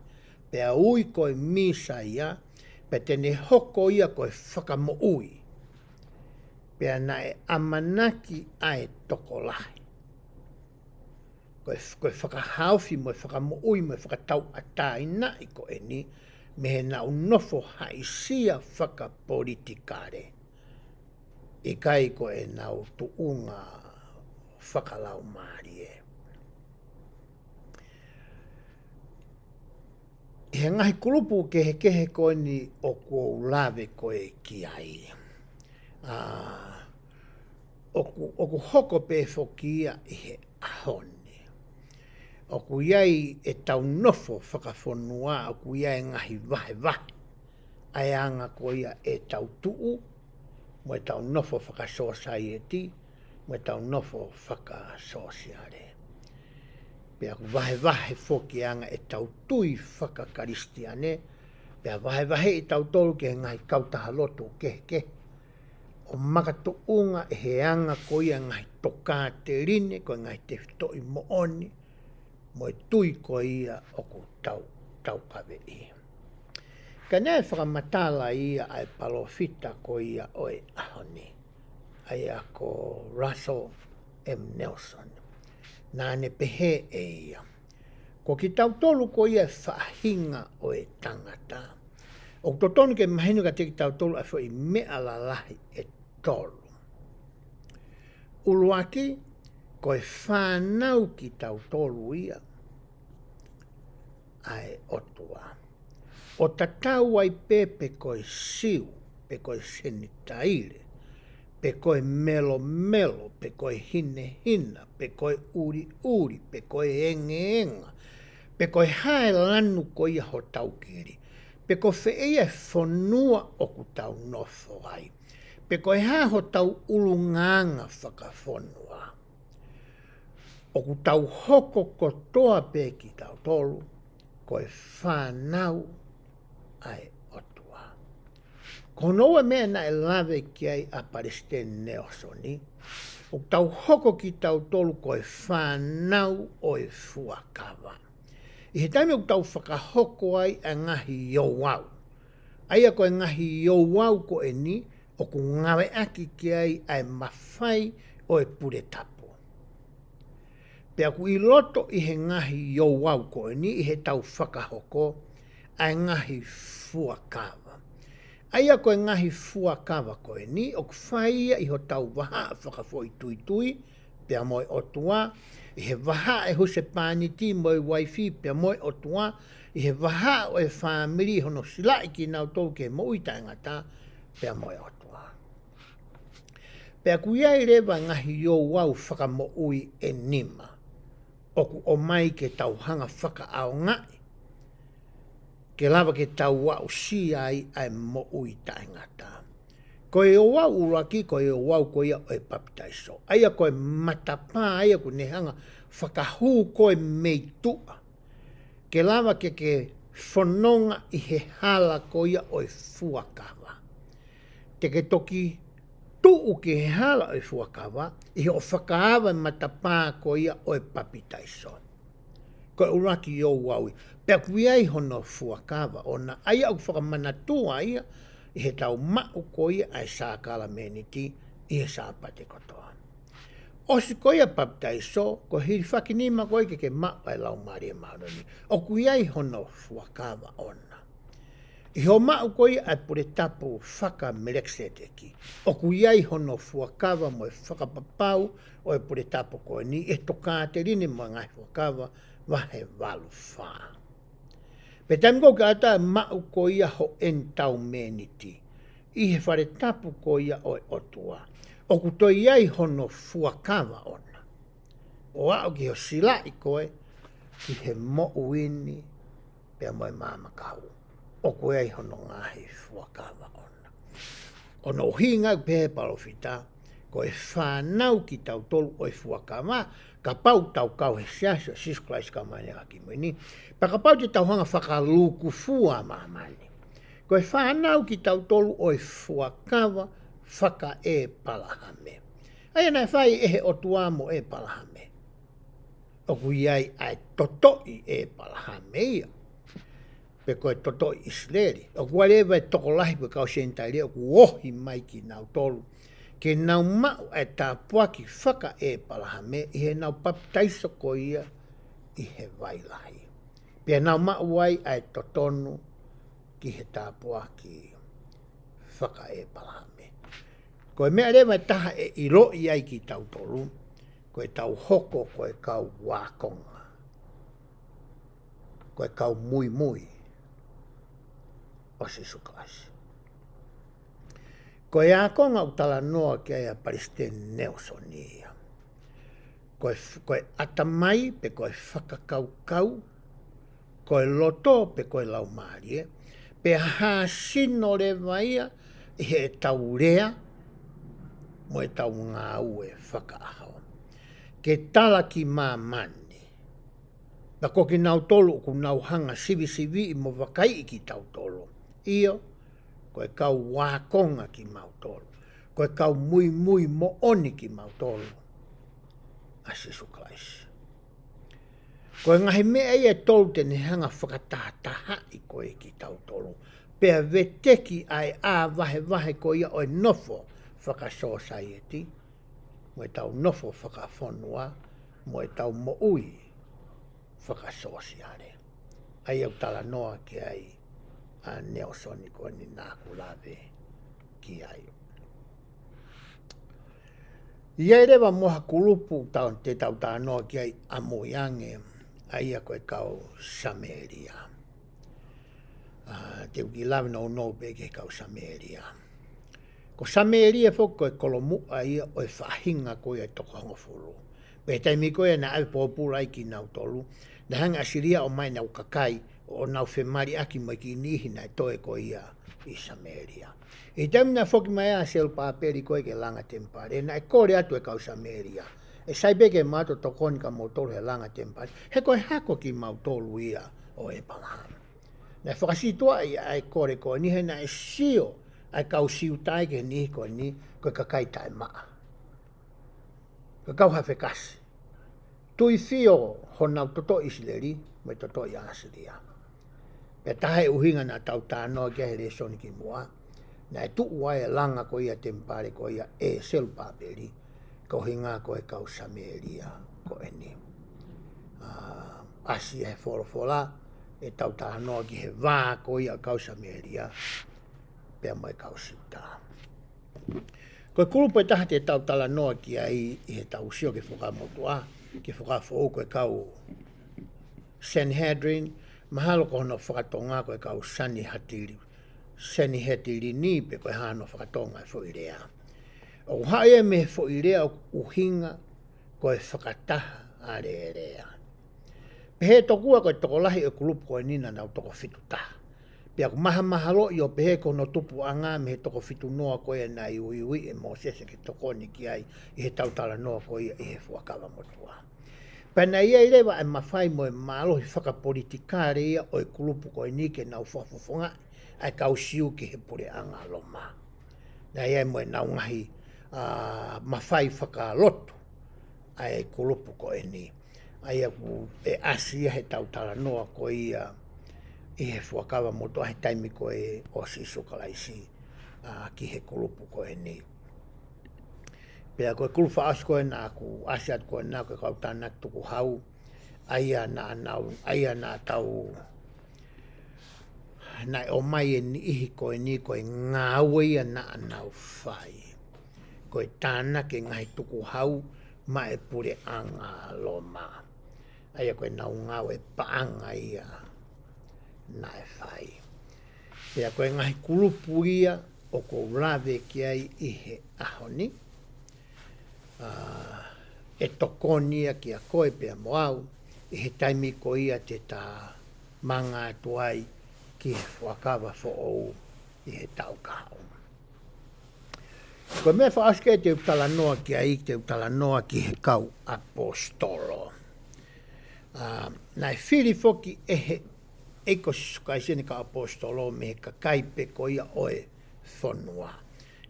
pea ui koe misa ia, pe tene hoko ia koe whakamoui. Pea na e amanaki ai toko lahi. Koe whakahauwhi mo e whakamoui mo e whakatau atai nai ko e ni, me he nau nofo haisia whakapolitikare. I kai ko e nau tuunga whakalau maari e. I he ngahi kulupu ke he kehe ko ni o kua ulawe ko e ki ai. Oku hoko pe fokia i he ahoni. Oku iai e tau nofo whakafonua, oku iai ngahi vahe. Ai anga ko ia e tau tuu, mo e tau nofo whakasosieti, mo e tau nofo whakasosiare. Pea ku vahe foki anga e tau tui whakakaristiane, pea vahe i tau tolu ke ngahi kautaha lotu ke. O makatuunga e he anga ko ia ngahi toka te rine, ko ngahi te whitoi mooni, mo e tui ko ia o ku tau kawe i. Ka nea whakamatala ia ai palofita ko ia o e ahoni, ai a ko Russell M. Nelson. Nāne pehe e ia. Ko ki tau tolu ko ia whahinga o e tangata. O totonu ke mahinu ka te ki tau tolu a i mea lalahi e tolu. Uluaki, ko e whanau ki tau tolu ia, ai otua. O tatau ai pepe ko e siu, pe ko e senitaire, pe koe melo melo, pe koe hine hina, pe koe uri uri, pe koe enge enga, pe koe hae lanu ko ia ho taukiri, pe koe wheia whanua o ku tau nofo ai, pe koe hae ho tau ulunganga whakawhanua, o ku tau hoko kotoa pe ki tau tolu, koe whanau ai otua. Konoa mea na e lawe ki ai a Palestine Neosoni, o tau hoko ki tau tolu koe whanau o e FUAKAVA. I he taime o tau whakahoko ai a ngahi iowau. Aia koe ngahi iowau ko e ni, o ku ngawe aki ki ai ai mawhai o e pure tapo. Pea ku i loto i he ngahi iowau ko e ni, i he tau whakahoko, ai ngahi FUAKAVA. Aia koe ngahi FUAKAVA ko e ni, o ku whaia i ho tau waha whakafoi tui tui, pea moe otua, i he waha e huse pāniti moe waifi, pea moe otua, i he waha o e whamiri hono sila i ki nau tau ke mo uita ngata, pea moe otua. Pea ku iai rewa ngahi yo wau whakamo ui e nima, o ku o mai ke tau hanga whaka ao ngai, ke lava ke tau wau si ai ai mo ui taingata. Koe o wau uraki, koe o wau koe o e papitaiso. Aia koe matapā, aia koe nehanga whakahu koe meitua. Ke lava ke whanonga i he hala koe o e FUAKAVA. Te ke toki tuu ke he hala o e FUAKAVA, i he o whakaawa matapā koe o e papitaiso. Koe uraki o waui. Pea kuiai hono FUAKAVA ona aia au whakamanatua ia i he tau mau koia ai sākala meniti i he sāpate kotoa. Osi koia papitaiso, ko hiri whakinima koe ke mau ai lau maria maurani. O kuiai hono FUAKAVA ona. I ho mau koia ai pure tapu whaka melekseteki. O kuiai hono FUAKAVA mo e whakapapau o e pure tapu koe ni e toka te rini mo ngai FUAKAVA wahe walu whaa. Pe taimiko ka ata mau ko ia ho entau meniti. I he whare tapu ko ia o e otua. O ku toi iai hono FUAKAVA ona. O au ki ho sila i koe ki he mo uini pea moe māmakau. O ko iai hono ngahi FUAKAVA ona. Ono hinga pe palofita ko e whanau ki tau tolu o e FUAKAVA ka pau tau kau he siasa sisklais ka mani aki mweni. Pa ka pau te tau hanga whakaluku fua mamani. Ko e whanau ki tau tolu o e FUAKAVA whaka e palahame. Aia nai whai ehe o tuamo e palahame. O kui ai ai totoi e palahame ia. Pe koe totoi isleri. O kua lewa e toko lahi pe kau sentai o ku ohi mai ki nau tolu. Ke nau mau e tā puaki whaka e palahame i he nau papitaiso ko ia i he wailahi. Pea nau mau wai ai totonu ki he tā puaki whaka e palahame. Ko e mea rewa taha e iro i ai ki tau tolu, ko e tau hoko ko e kau wakonga. Ko e kau mui mui o sisuklasi. Ko e akonga utala noa ki ai a Palestine Neosonia. Ko e atamai pe ko e whakakaukau, ko e loto pe ko e laumarie, pe hasino le vaia i he tau rea mo e tau ngā ue whakaahau. Ke tala ki mamani. Na ko ki nau tolu ku nau hanga sivi sivi i mo wakai i ki tau tolu. Iyo, ko e kau wakonga ki mautolo. Ko e kau mui mui mo oni ki mautolo. Asisu klaisi. Ko e ngahi mea ia tolu te ne hanga whakatahataha i ko e ki tau tolu. Pea veteki ai a vahe vahe ko ia o e nofo whakasosaieti. Mo e tau nofo whakafonua. Mo e tau mo ui whakasosiare. Ai au tala noa ki ai a Neosoni ko ni nāku lawe ki ai. Iai rewa moha kulupu te tau tā noa ki ai a moiange ai a koe kau Sameria. Te uki lawe no pe ke kau Sameria. Ko sameria foko e kolomu ai o e whahinga ko e toko hongo furu. Pe taimi ko e na ai popula i ki nau tolu. Na hanga asiria o mai nau kakai o nau whemari aki mai ki nihi na toe ko ia i sameria. I taimi na foki mai a sel paperi ko e ke langa tempare. Na e kore atu e kau sameria. E sai beke mato tokoni ka mautolu he langa tempare. He koe hako ki mautolu ia o e pamahama. Na whakasitua i ai kore ko ni he na e sio ai kau siu tai ke ni ko ni ko kakai tai maa. Ko kau hawhe kasi. Tui fio honau toto isileri me toto i asiria. Pe tahe uhinga na tau tānoa kia he resoni ki mua. Na e tuu wai e langa ko ia tempare ko ia e selu paperi. Ko hinga ko e kau sameria ko e ni. Asi e folofola e tau tānoa ki he vā ko ia kau sameria. Pea mai kau siuta. Koe kulupo e taha te tau tala noa ki ai i he tau sio ke whakamotua, ke whakafou koe kau Sanhedrin, mahalo ko hono whakatonga koe kau Sanhedrin ni pe koe hano whakatonga e whoirea. O hae e me whoirea o uhinga koe whakataha are erea. Pehe tokua koe tokolahi e kulupo koe nina nau toko fitu taha. Pea ku maha lo i o pehe ko no tupu anga me he toko fitu noa koe na i ui e mo sese ke toko ni ki ai i he tautala noa koe i he fuakawa motua. Pea na ia i lewa e mawhai mo e malo hi whakapolitikare ia o e kulupu koe ni ke nau whafofonga ai kau siu ki he pure anga loma. Na ia mo e nau ngahi mawhai whakalotu ai kulupu koe ni. Ai aku e asia he tautala noa koe ia i he fuakawa moto ahi taimi koe o si sukalaisi ki he kulupu koe ni. Pea koe kulupa asu koe na aku asiat koe na koe kau tānak tuku hau aia na tau na o mai e ni ihi koe ni koe ngāua ia na anau whai. Koe tānak e ngahi tuku hau ma e pure anga loma. Aia koe nau ngau e paanga ia na e whai. Pea koe ngahi kulupu ia o ko lawe ki ai i he ahoni. E tokonia ki a koe pea moau i he taimi ko ia te tā manga atuai ki he fuakawa fo ou i he tau kahau. Koe mea whaaske te utala noa ki ai te utala noa ki he kau apostolo. Nai whiri foki e he eiko sisukaisene ka apostolo me he kakaipe ko ia oe whanua.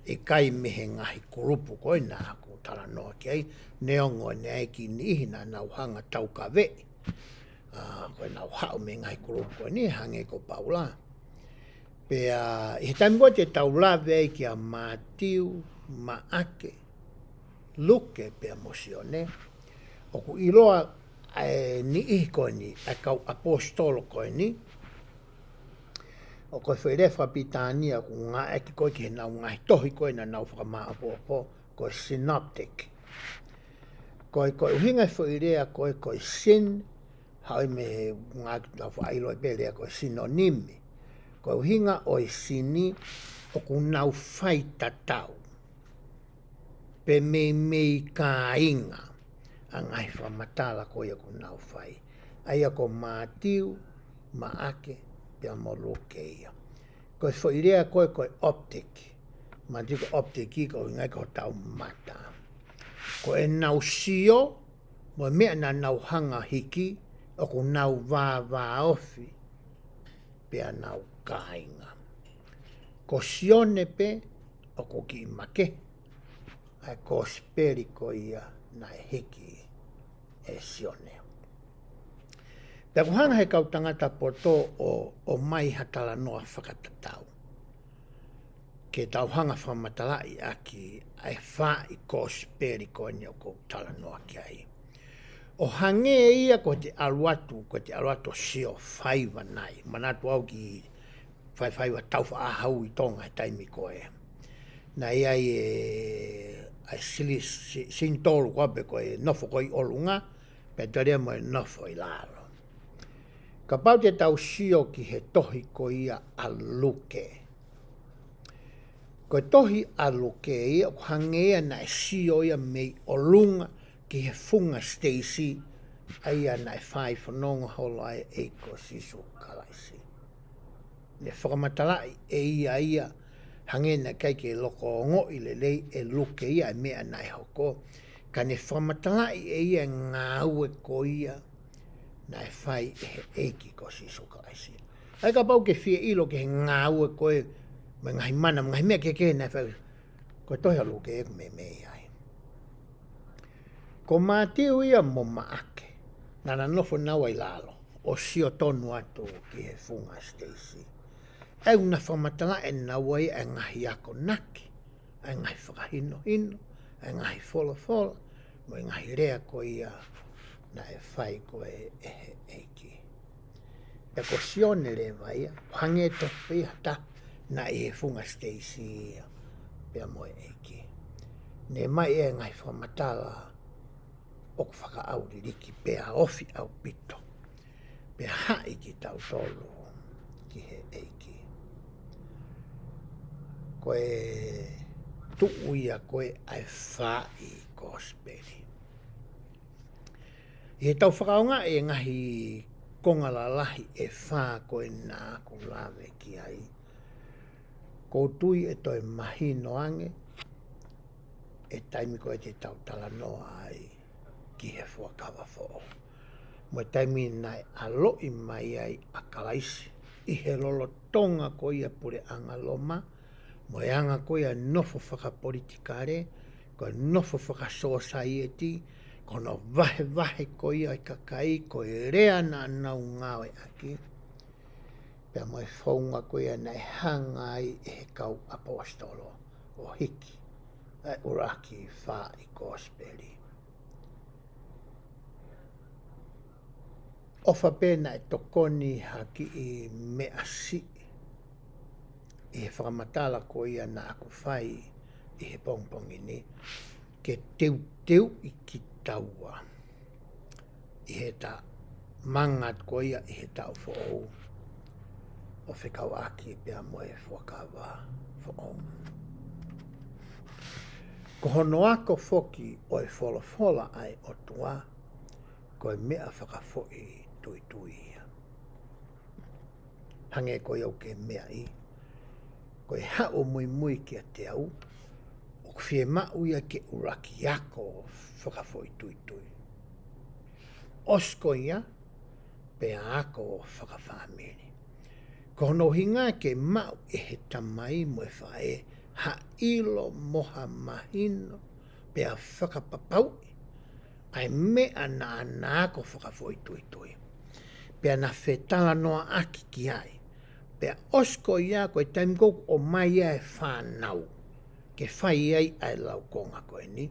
E kai me he ngahi kurupu koe nā haku tala noa ki ai, neongo ne aiki ni ihina nau hanga tau ka ve. Koe nau hau me ngahi kurupu koe ni hange ko paula. Pea, i he taimi koe te tau la vei ki a Matiu, Maake, Luke pea mosione. Oku iloa ni ihi koe ni, a kau apostolo koe ni. O koe whaere whapitania ku ngā eki koe ki he nau ngahi tohi koe na nau whakamaa apopo, koe synoptic. Koe uhinga whaerea koe sin, haui me ngā nau whaeilo e pelea koe sinonimi. Koe uhinga oi sini o ku nau whai tatau. Pe mei ka inga a ngai whamatala koe a ku nau whai. Aia ko Matiu, Maake, pia moluke ia. Koe whairea koe optic. Matiu ko optic i ko ngai ko tau mata. Koe nau sio, mo mea na nau hanga hiki, o ku nau vā ofi, pia nau kainga. Ko sione pe, o ko ki make, ai ko speri ko ia na hiki e sione. Pea kuhanga he kau tangata poto o mai hatala noa whakatatau. Ke tau hanga whamatalai aki ai wha i ko speri ko ni o ko tala noa ki ai. O hange ia ko te aluatu sio whaiva nai. Manatu au ki whaiva tau whaahau i tonga he taimi koe. Na ia ai sili sintolu koe koe nofo koe olunga, pe tarea mo e nofo i lalo. Ka pau te tau sio ki he tohi ko ia a Luke. Ko tohi alu ke ia o hangea na e sio ia mei o lunga ki he funga Stacy aia na e whai whanonga holo ai e ko sisu kalaisi. Ne whakamatala e ia hangena kai ke loko o ngo i le lei e luke ia e mea na e hoko. Ka ne whakamatala e ia ngā ue ko ia na e whai e he eiki ko sisu kalaisi. Ai ka pau ke whia ilo ke he ngā ue ko e me ngahi mana, ngahi mea ke na whau. Ko tohi alu ke e me ai. Ko mātiu ia mo maake. Nana nofo nawa i lalo. O sio tonu atu ki he funga Stacy. E una whamatala e nawa i e ngahi ako naki. E ngahi whakahino hino. E ngahi fola fola. Mo e ngahi rea ko ia na e whai ko e he eiki. E ko sione le vai. Hange to whihata na e he funga Stacy ia. Pea mo e eiki. Ne mai e ngai whamatala o whaka au ririki pea ofi au pito. Pea hai ki tau tolu ki he eiki. Koe tuuia koe ai whai gospeli. I he tau whakaunga e ngahi kongala lahi e whā koe nā ko lawe ki ai. Ko tui e toi mahino ange, e taimi koe te tau tala noa ai ki he fuakava fo. Mo e taimi nai aloi mai ai a kalaisi, i he lolo tonga ko ia pure anga loma, mo e anga ko ia nofo whakapolitikare, ko nofo whakasociety, ko no vahe ko ia i kakai, ko e rea na nau ngawe aki, pea mo e whaunga ko ia nei hanga ai e he kau apostolo o hiki, ai uraki wha i gospeli. Ofa pena e tokoni haki i mea si, i he whakamatala ko ia na aku whai i he pongpongi ni, ke teu i ki taua. I he ta mangat ko ia i he tau fo'ou. O whekau aki pia mo e fuakava fo'ou. Ko hono ako foki o e fola ai o tua, ko e mea whakafo'i tui. Hange ko iau ke mea i, ko e hao mui ki a te au, o whie mau ia ke uraki ako whakafo'i tui. Osko ia, pea ako whakawhamiri. Ko hono hinga ke mau e he tamai mo e whae, ha ilo moha mahino, pea whakapapau, ai mea na anako whakafo'i tui. Pea na whetala noa aki ki ai. Pea osko ia koe taimi kou o mai ai whanau. Ke whai ai ai lau konga koe ni.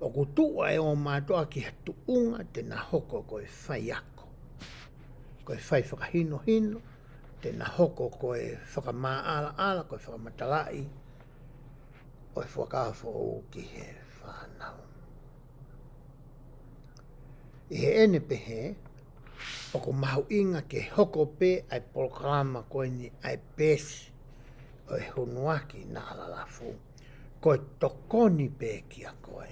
O kutua e o mātoa ki hatu unga te na hoko koe whai ako. Koe whai whakahino, te na hoko koe whakamaala, koe whakamatalai. O e fuakawha o ki he whanau. I he ene pehe, o ko mahu inga ke hoko pe ai programa koe ni ai pesi o e hunuaki na alalafu. Koe tokoni pe ki a koe.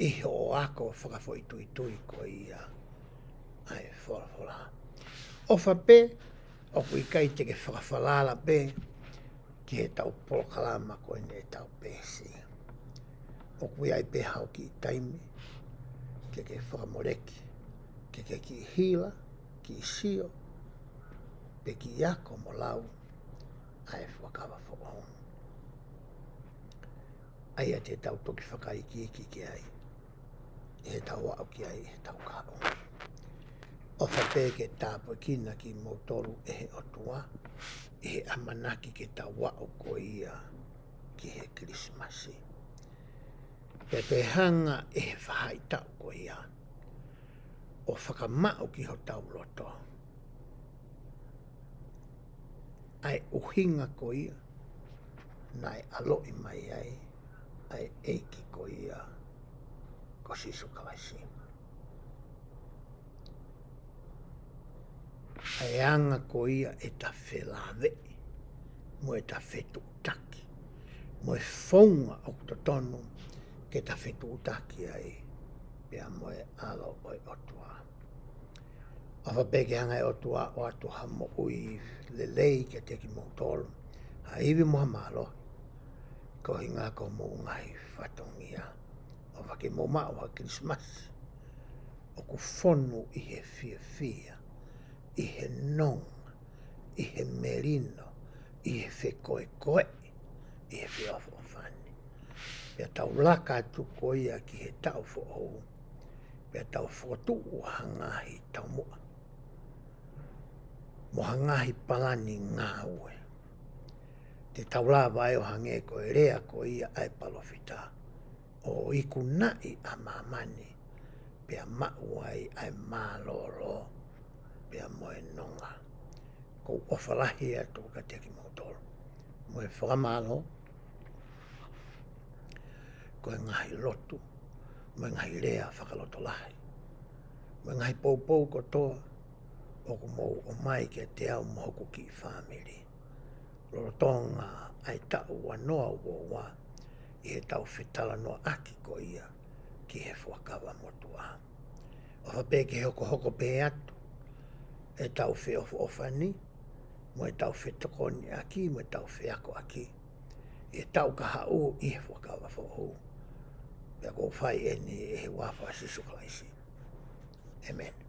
Iho o ako whakafoi tui koe ia ai whalafola. Ofa pe, o kui kai te ke whakafalala pe, ki he tau programa koe ni e tau pesi. O kui ai pe hau ki taimi, ke whakamoreki. Ke ki hila, ki sio, pe ki iako mo lau, ai fuakawa fo'ou. Ai a te tau toki whakaiki ki ai, i he tau au ki ai, i he tau kao. O whape ke tāpo kina ki motoru e he otua, i he amanaki ke tau wau ko ia ki he Krismasi. Pe hanga e he whahai tau ko ia, o whakamau ki ho tau loto. Ai uhinga ko ia, nai aloi mai ai eiki ko ia, ko sisu kawaisi. Ai anga ko ia e ta whelawe, mo e ta whetu taki. Moe fonga o totonu ke ta whetu utaki ai pia moe alo oi otua. Awa peke hanga e otua o atu hamo ui lelei ke teki mo tolu. Ha iwi moha malo ko hinga ko mo ngai whatongia. O whake mo maa o Christmas. O ku whonu i he fia, i he nonga, i he merino, i he whekoe, i he whiawhawhani. Pea tau laka tuko ia ki he tau who'ou. Pea tau whotu hangahi tau mua. Mo hangahi palani ngāue. Te tau la vai o hange ko e rea ko ia ai palofita. O iku nai a mamani. Pea mauai ai mālolo. Pea moe nonga. Ko ofalahi atu ka teki motoro. Moe whakamalo. Ko e ngahi lotu. Moe ngahi rea whakaloto lahi. Moe ngahi poupou kotoa. Oku mou o mai ke te au mohoku ki family. Loro tonga ai tau wanoa uowa. I he tau whetala noa aki ko ia. Ki he fuakava motua. O whapeke hoko pe atu. E tau whe ofani. Mo e tau whe tokoni aki. Mo e tau whe ako aki. E tau ka hau i he fuakava whau. Pea ko whai e ni e he wafa sisu klaisi. Amen.